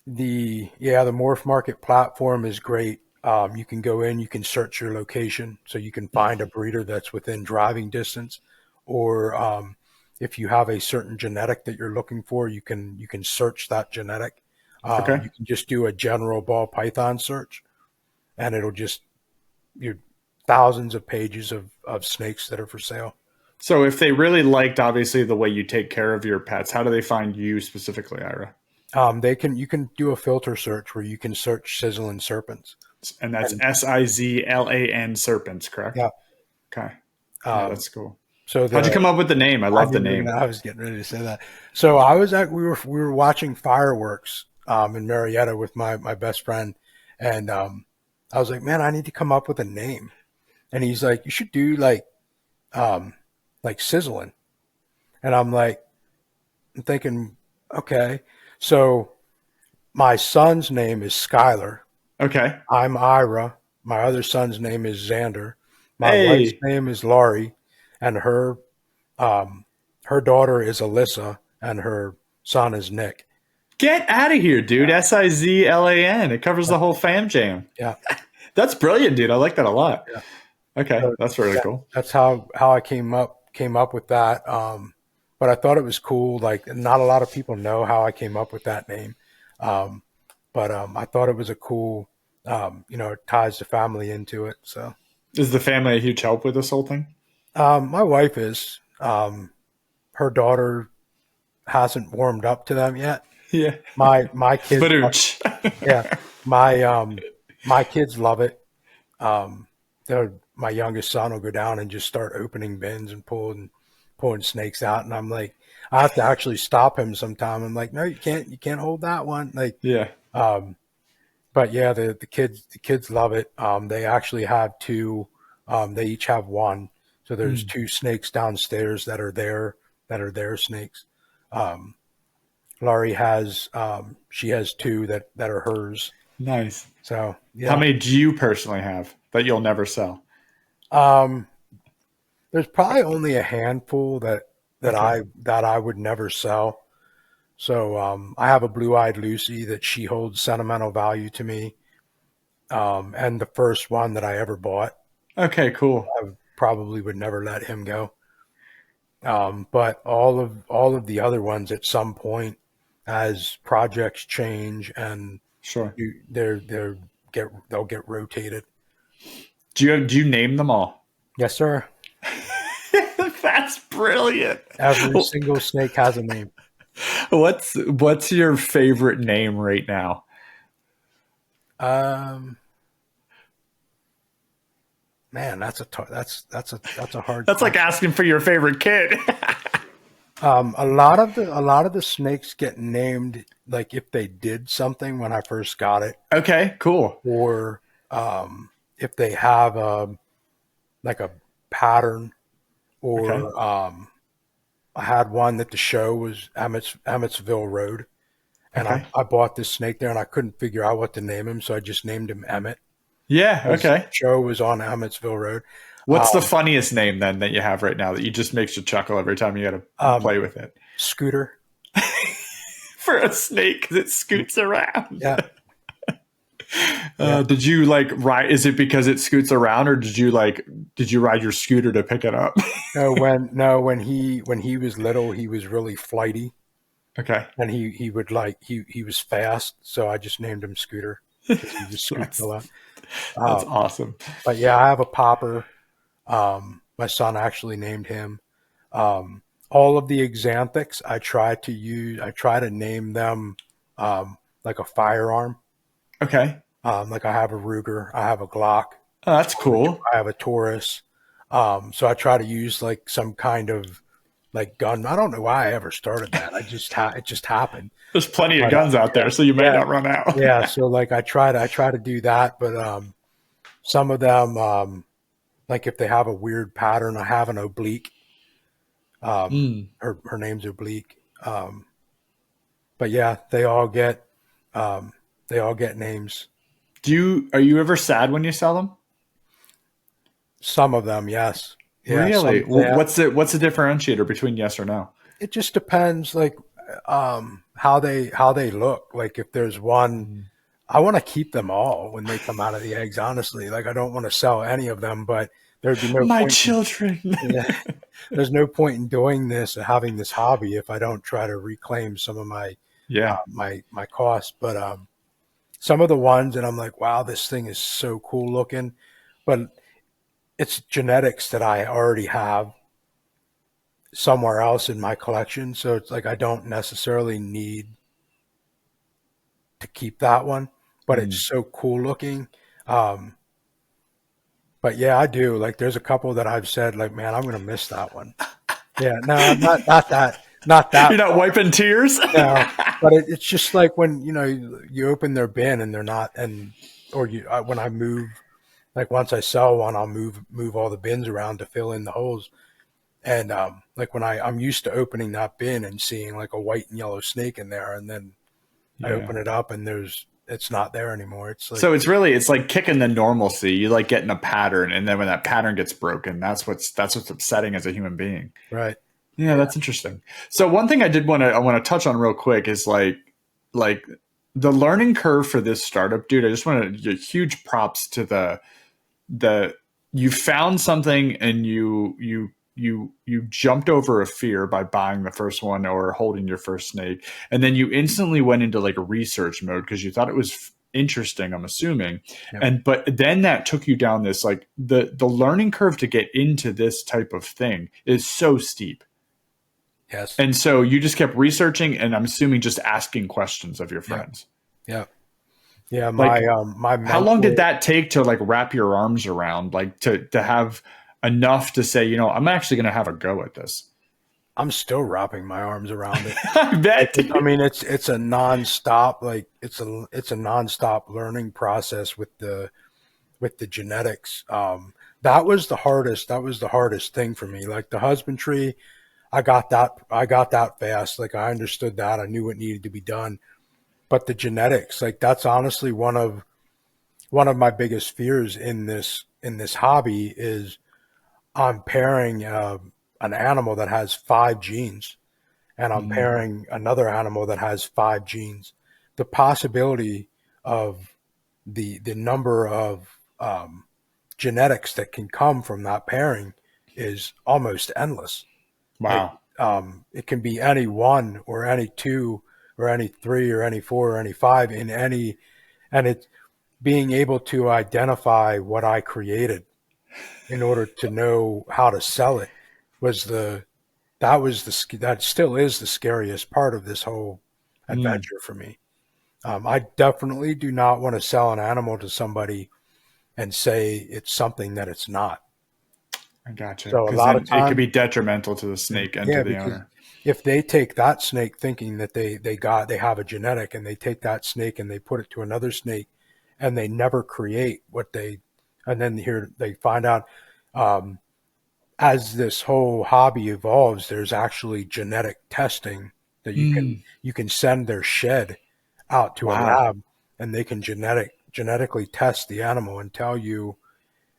the Morph Market platform is great. You can go in, you can search your location, so you can find a breeder that's within driving distance, or if you have a certain genetic that you're looking for, you can search that genetic. Okay. You can just do a general ball python search, and it'll just you thousands of pages of snakes that are for sale. So if they really liked obviously the way you take care of your pets, how do they find you specifically, Ira? You can do a filter search where you can search Sizzling Serpents, And that's and SIZLAN serpents, correct? yeah, Okay. Yeah, um, that's cool. so How'd you the come up with the name? I I love the knew you were name. gonna. I was getting ready to say that. So I was at we were watching fireworks in Marietta with my best friend, and I was like, man, I need to come up with a name. And he's like, you should do um, like sizzling. And I'm thinking, okay. So my son's name is Skylar. Okay. I'm Ira. My other son's name is Xander. My wife's Hey, name is Laurie, and um, her daughter is Alyssa, and her son is Nick. get out of here, dude. SIZLAN. It covers Yeah, the whole fam jam. yeah, That's brilliant, dude. I like that a lot. yeah. Okay. So, That's really yeah, cool. that's how I came up with that. But I thought it was cool. Like, not a lot of people know how I came up with that name. Um, but I thought it was a cool. It ties the family into it. So Is the family a huge help with this whole thing? my wife is. Her daughter hasn't warmed up to them yet. Yeah. My kids, Badooch. yeah, my kids love it. Um, my youngest son will go down and just start opening bins and pulling snakes out, and I'm like, I have to actually stop him sometime. I'm like, no, you can't hold that one. Like, Yeah. um, but yeah, the kids love it. They actually have two. They each have one. So there's Mm, two snakes downstairs that are their snakes. Um, Laurie has she has two that are hers. nice. So How yeah, many do you personally have that you'll never sell? um, there's probably only a handful that Okay. I would never sell. So I have a blue-eyed Lucy that she holds sentimental value to me, and the first one that I ever bought, Okay, cool. I probably would never let him go. But all of the other ones at some point, as projects change and Sure. they'll get rotated. Do you name them all? Yes, sir. That's brilliant. Every single snake has a name. What's your favorite name right now? Um, Man, that's a hard That's like question. asking for your favorite kid. A lot of the snakes get named like if they did something when I first got it, Okay, cool. or if they have a pattern, Okay. or I had one that the show was Emmetsville Road, and I, Okay. I bought this snake there and I couldn't figure out what to name him, so I just named him Emmett Yeah, because the okay. show was on Emmetsville Road. What's the Um, funniest name then that you have right now that you just makes you chuckle every time you got to um, play with it? Scooter. For a snake because it scoots around. Yeah, yeah. Did you like ride? Is it because it scoots around, or did you ride your scooter to pick it up? No, when he was little, he was really flighty, Okay, and he was fast, so I just named him Scooter because he just scoots a that's lot. that's Um, awesome. but yeah, I have a popper. My son actually named him. All of the exanthics I try to name them like a firearm. Okay, Like I have a Ruger, I have a Glock, that's cool. I have a Taurus. So I try to use like some kind of like gun. I don't know why I ever started that. It just happened. There's plenty of But guns out yeah, there, so you might yeah, not run out. yeah. So like I try to do that, but some of them like if they have a weird pattern, I have an oblique. Mm. Her name's Oblique. But yeah, um, they all get names. Are you ever sad when you sell them? Some of them, yes, yeah. Really? Some, yeah. What's the differentiator between yes or no? It just depends, like how they look. Like if there's one, Mm. I want to keep them all when they come out of the eggs. Honestly, like I don't want to sell any of them, but there'd be no My point. children. Yeah, there's no point in doing this or having this hobby if I don't try to reclaim some of my Yeah. my costs. But some of the ones, and I'm like, wow, this thing is so cool looking, but it's genetics that I already have somewhere else in my collection. So it's like I don't necessarily need to keep that one, but Mm. it's so cool looking. Um, but yeah, I do. Like there's a couple that I've said, like, man, I'm gonna miss that one. Yeah, no, not that You're not one. wiping tears? No, but it's just like when you open their bin and they're not, and or when I move, like once I sell one, I'll move all the bins around to fill in the holes. And like when I'm used to opening that bin and seeing like a white and yellow snake in there, and then I Yeah. open it up and it's not there anymore. It's like So it's like kicking the normalcy. You like getting a pattern, and then when that pattern gets broken, that's what's upsetting as a human being. right, Yeah, that's interesting. So one thing I want to touch on real quick is like the learning curve for this startup, dude. I just want to give huge props to the you found something and you jumped over a fear by buying the first one or holding your first snake, and then you instantly went into like a research mode because you thought it was interesting, I'm assuming. yeah, And but then that took you down this like the learning curve to get into this type of thing is so steep. yes, And so you just kept researching and I'm assuming just asking questions of your yeah, friends. yeah, yeah. Like My how long did mentor, that take to like wrap your arms around, like to have enough to say, I'm actually going to have a go at this? I'm still wrapping my arms around it. I Like bet. I mean, it's a nonstop, like it's a nonstop learning process with the genetics. That was the hardest. That was the hardest thing for me. Like the husbandry, I got that fast. Like I understood that. I knew what needed to be done. But the genetics, like that's honestly one of my biggest fears in this hobby is I'm pairing an animal that has five genes and I'm Mm, pairing another animal that has five genes. The possibility of the number of genetics that can come from that pairing is almost endless. Like wow. it can be any one or any two or any three or any four or any five in any, and it's being able to identify what I created in order to know how to sell it was the that still is the scariest part of this whole Mm, adventure for me. I definitely do not want to sell an animal to somebody and say it's something that it's not. I gotcha. So a Because lot of then it could times, be detrimental to the snake and to yeah, the because owner. if they take that snake thinking that they have a genetic and they take that snake and they put it to another snake and they never create what they, and then here they find out um, as this whole hobby evolves, there's actually genetic testing that Mm, you can send their shed out to a wow. lab and they can genetically test the animal and tell you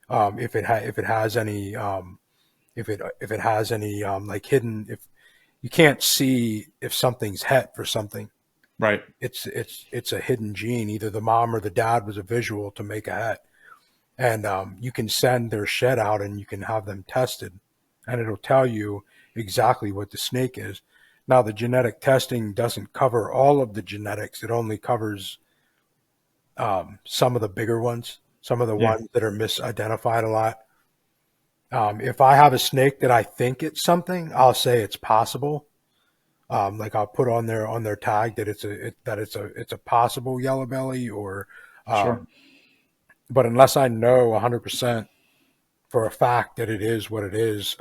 if it has any if it has any like hidden if you can't see if something's het for something. Right. It's a hidden gene. Either the mom or the dad was a visual to make a het, and you can send their shed out and you can have them tested, and it'll tell you exactly what the snake is. Now, the genetic testing doesn't cover all of the genetics; it only covers some of the bigger ones, some of the Yeah. ones that are misidentified a lot. If I have a snake that I think it's something, I'll say it's possible. Like I'll put on their tag that it's a possible yellow belly or, Sure. um, but unless I know 100% for a fact that it is what it is,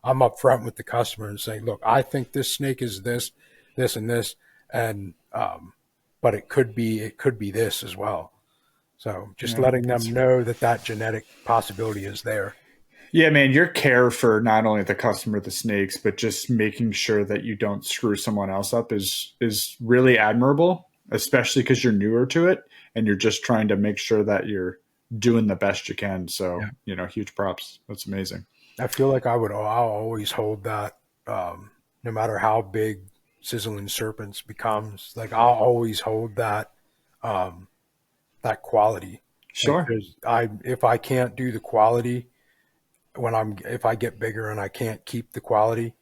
I'm upfront with the customer and saying, look, I think this snake is this, this, and this, and but it could be this as well. So just Yeah, letting them know that that genetic possibility is there. yeah, man. Your care for not only the customer, the snakes, but just making sure that you don't screw someone else up is really admirable, especially because you're newer to it and you're just trying to make sure that you're doing the best you can. So, Yeah. huge props. That's amazing. I feel like I'll always hold that, no matter how big Sizzling Serpents becomes. Like I'll always hold um, that quality. Like Sure. if I can't do the quality if I get bigger and I can't keep the quality,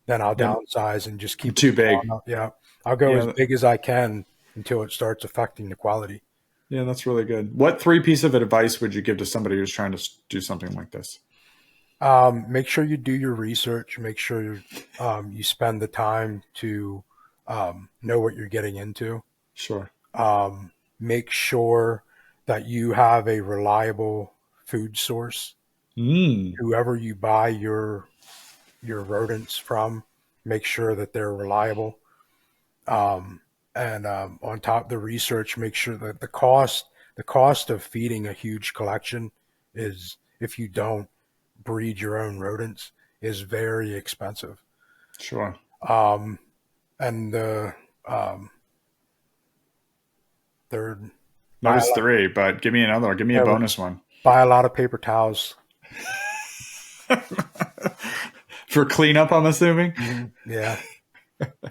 then I'll Yeah, downsize and just keep it too big. small. Yeah, I'll go as Yeah, big as I can until it starts affecting the quality. yeah, that's really good. What three piece of advice would you give to somebody who's trying to do something like this? Make sure you do your research. Make sure you spend the time to know what you're getting into. Sure. Make sure that you have a reliable food source. Mm, Whoever you buy your rodents from, make sure that they're reliable. And On top of the research, make sure that the cost of feeding a huge collection is, if you don't breed your own rodents, is very expensive. sure. Um, and the third, That buy a was lot, three, but give me another one. Give me a yeah, bonus one. buy a lot of paper towels. For cleanup, I'm assuming. Yeah.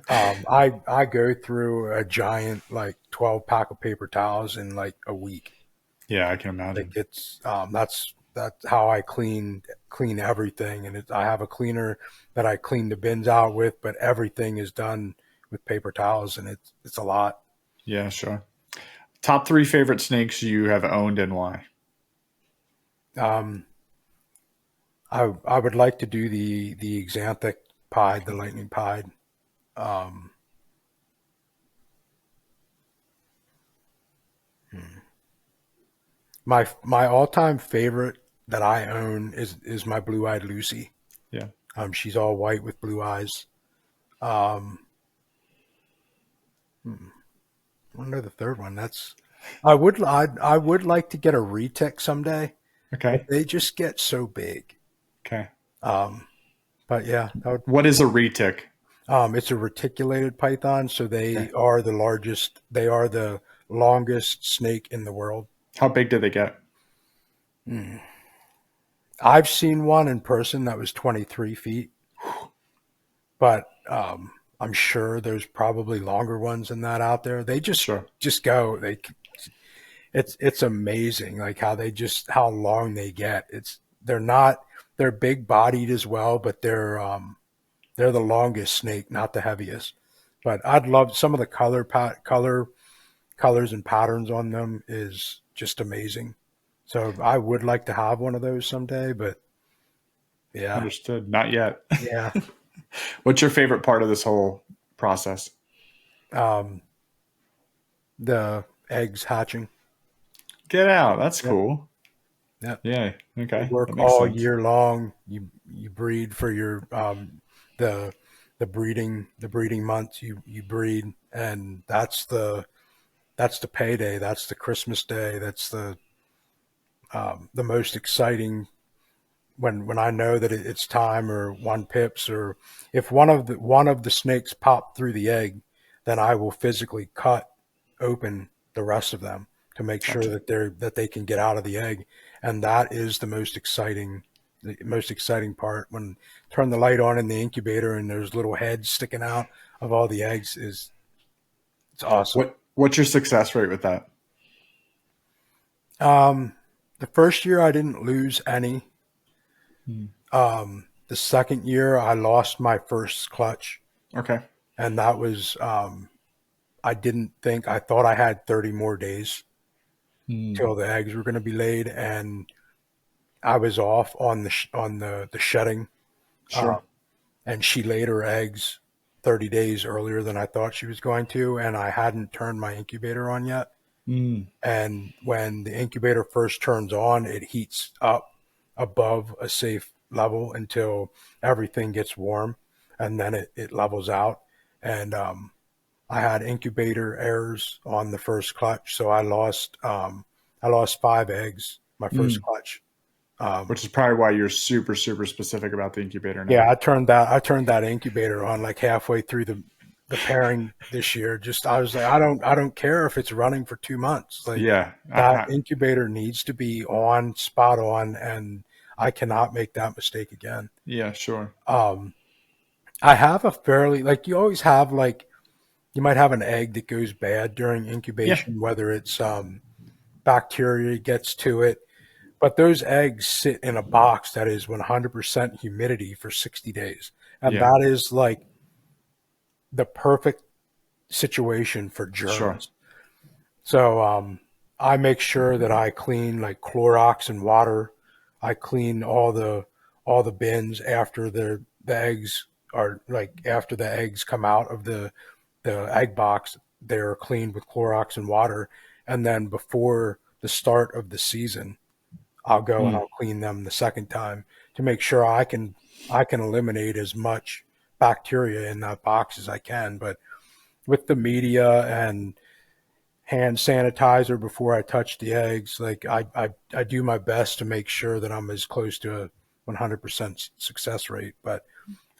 I go through a giant like 12 pack of paper towels in like a week. Yeah, I can Like imagine. that's how I clean everything, and I have a cleaner that I clean the bins out with, but everything is done with paper towels, and it's a lot. Yeah, sure. Top three favorite snakes you have owned and why? Um, I would like to do the Xanthic pied, the lightning pied. Um, my all time favorite that I own is my blue eyed Lucy. Yeah. She's all white with blue eyes. Um, I don't know the third one. I would like to get a retic someday, but Okay. they just get so big. Okay. Um, but yeah, What is a retic? it's a reticulated python, so Okay. they are the largest. They are the longest snake in the world. How big do they get? Mm. I've seen one in person that was 23 feet, but I'm sure there's probably longer ones than that out there. They just Sure. just go. It's amazing like how long they get. They're big bodied as well, but they're the longest snake, not the heaviest. But I'd love some of the colors and patterns on them is just amazing. So I would like to have one of those someday, but yeah. Understood. Not yet. Yeah. What's your favorite part of this whole process? Um the eggs hatching. Get out. That's Yep. cool. Yep. Yeah. You Okay. That work makes all sense. year long. You breed for your the the breeding months. You breed, and that's the payday. That's the Christmas day. That's the most exciting when I know that it's time, or one pips, or if one of the snakes pop through the egg, then I will physically cut open the rest of them to make sure Gotcha. that they can get out of the egg, and that is the most exciting part. When turn the light on in the incubator and there's little heads sticking out of all the eggs, is it's awesome. What's your success rate with that? Um, the first year I didn't lose any. Hmm. The second year I lost my first clutch, Okay. and that was I thought I had 30 more days Hmm. till the eggs were going to be laid, and I was off on the shedding, uh, Sure. and she laid her eggs 30 days earlier than I thought she was going to, and I hadn't turned my incubator on yet. Hmm. And when the incubator first turns on, it heats up above a safe. level until everything gets warm, and then it levels out. And I had incubator errors on the first clutch, so I lost 5 eggs my first Mm. clutch. Which Um, is probably why you're super, super specific about the incubator now. yeah, I turned that incubator on like halfway through the pairing this year. Just I was like, I don't care if it's running for 2 months. Like Yeah. that incubator needs to be on, spot on, and I cannot make that mistake again. Yeah, sure. Um, I have a fairly like you always have like you might have an egg that goes bad during Yeah. incubation, whether it's bacteria gets to it, but those eggs sit in a box that is 100% humidity for 60 days. And Yeah. that is like the perfect situation for Sure. germs. So I make sure that I clean like Clorox and water. I clean all the bins after the eggs are like after the eggs come out of the egg box. They're cleaned with Clorox and water, and then before the start of the season, I'll go and Mm. I'll clean them the second time to make sure I can eliminate as much bacteria in that box as I can. But with the media and hand sanitizer before I touch the eggs, like I do my best to make sure that I'm as close to a 100% success rate. But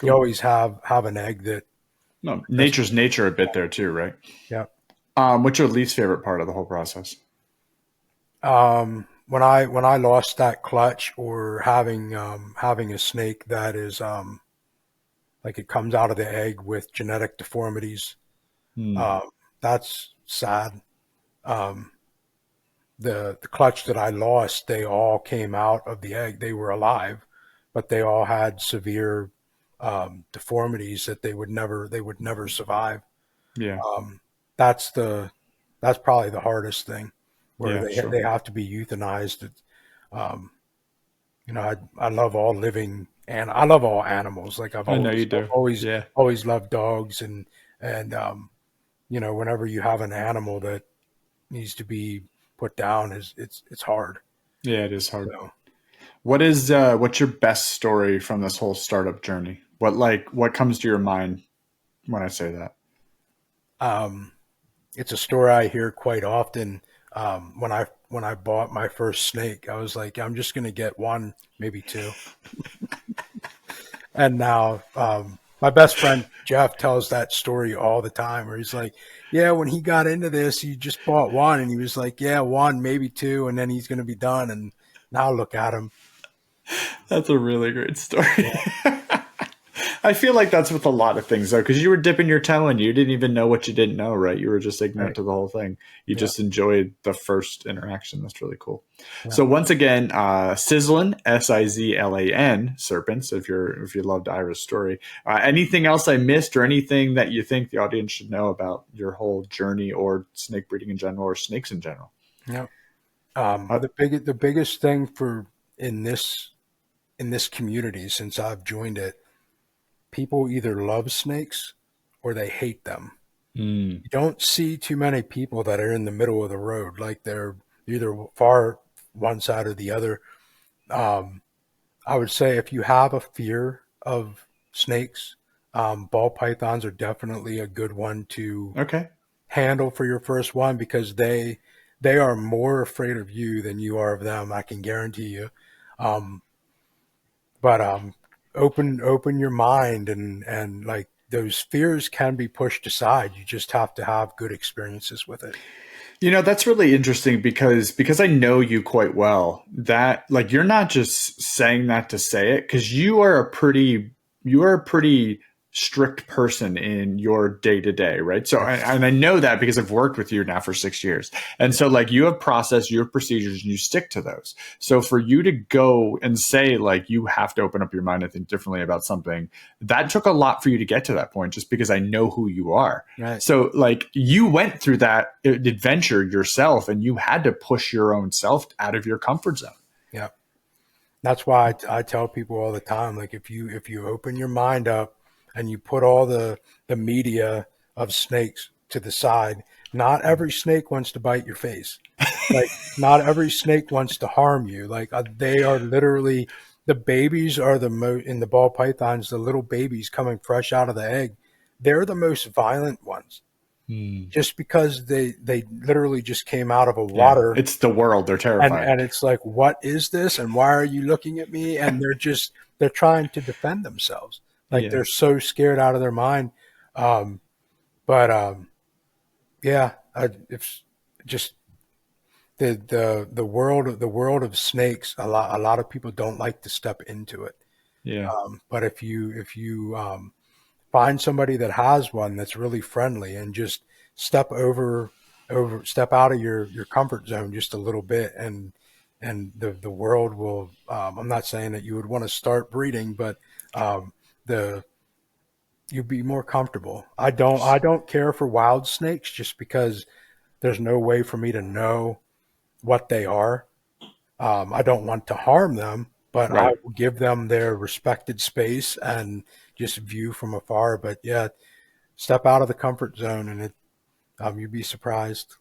you Cool. always have an egg that No, just nature's nature a bit there too, right? yeah. What's your least favorite part of the whole process? When I lost that clutch or having a snake that is like it comes out of the egg with genetic deformities, Mm. um, that's sad. Um, the clutch that I lost, they all came out of the egg. They were alive, but they all had severe deformities that they would never survive. Yeah. Um, that's the that's probably the hardest thing, where Yeah, they sure. have to be euthanized. Um, you know, I love all living and I love all animals. Like I know you do. Yeah. always loved dogs and you know, whenever you have an animal that needs to be put down, is it's hard. Yeah, it is hard. So What's your best story from this whole startup journey? What comes to your mind when I say that? um, it's a story I hear quite often. When I bought my first snake, I was like, I'm just gonna get one, maybe two. And now my best friend Jeff tells that story all the time, where he's like, "Yeah, when he got into this, he just bought one, and he was like, yeah, one, maybe two, and then he's going to be done." And now look at him. That's a really great story. Yeah, I feel like that's with a lot of things though, because you were dipping your toe in. You didn't even know what you didn't know, right? You were just ignorant right. to the whole thing. You Yeah, just enjoyed the first interaction. That's really cool. yeah. So once again, Sizzlin, Sizlan Serpents. If you loved Ira's story, anything else I missed, or anything that you think the audience should know about your whole journey, or snake breeding in general, or snakes in general? Yeah. Uh, The biggest thing for in this in this community since I've joined it, people either love snakes or they hate them. mm, You don't see too many people that are in the middle of the road, like they're either far one side or the other. Um, I would say if you have a fear of snakes, ball pythons are definitely a good one to okay. handle for your first one because they are more afraid of you than you are of them. I can guarantee you. Um, but open your mind and like those fears can be pushed aside. You just have to have good experiences with it. You know, that's really interesting because I know you quite well. That like you're not just saying that to say it, because you are a pretty strict person in your day to day, right? So and I know that because I've worked with you now for 6 years. And so like you have process, you have procedures, and you stick to those. So for you to go and say like you have to open up your mind and think differently about something, that took a lot for you to get to that point, just because I know who you are. Right. So, like, you went through that adventure yourself, and you had to push your own self out of your comfort zone. Yeah. That's why I tell people all the time, like if you open your mind up and you put all the media of snakes to the side, not every snake wants to bite your face. Like not every snake wants to harm you. Like they are literally the babies are in the ball pythons, the little babies coming fresh out of the egg, they're the most violent ones. Hmm. Just because they literally just came out of a Yeah, water, it's the world. They're terrified. and it's like, what is this, and why are you looking at me? And they're trying to defend themselves, like Yeah, they're so scared out of their mind. Um, but yeah, it's just the world of snakes. A lot of people don't like to step into it. yeah, But if you find somebody that has one that's really friendly, and just step out of your comfort zone just a little bit, and the world will. I'm not saying that you would want to start breeding, but um, the you'd be more comfortable. I don't care for wild snakes, just because there's no way for me to know what they are. I don't want to harm them, but I right. will give them their respected space and just view from afar. But yeah, step out of the comfort zone, and you'd be surprised.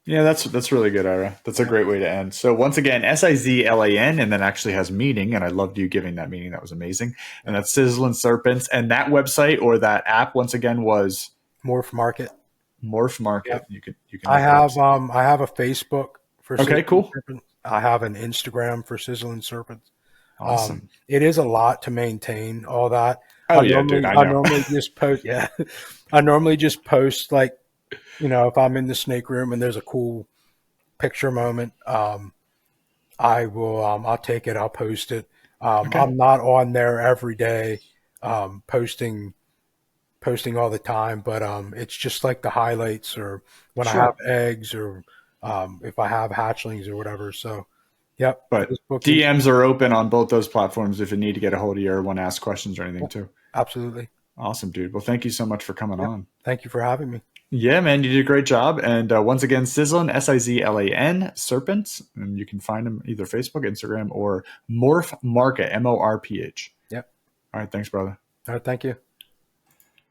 Yeah, that's really good, Ira. That's a Yeah, great way to end. So once again, Sizlan, and then actually has meaning, and I loved you giving that meaning. That was amazing. And yeah. that's Sizzling Serpents, and that website or that app once again was Morph market. Morph Yeah, Market. You can I look that up. have I have a Facebook for Okay, Sizzling cool, Serpents. I have an Instagram for Sizzling Serpents. awesome. It is a lot to maintain all that. Oh yeah, dude, I I know. normally just post. Yeah, I normally just post, like, if I'm in the snake room and there's a cool picture moment, I'll take it. I'll post it. Okay, I'm not on there every day, posting all the time, but it's just like the highlights, or when I have sure. eggs, or if I have hatchlings or whatever. So, yep, But Facebook, DMs Instagram. are open on both those platforms if you need to get a hold of you or want to ask questions or anything Yep, too. absolutely. Awesome, dude. Well, thank you so much for coming Yep. on. Thank you for having me. Yeah, man, you did a great job. And once again, Sizzlin, Sizlan, Serpents. And you can find them either Facebook, Instagram, or Morph Market, Morph. Yep. All right, thanks, brother. All right. Thank you.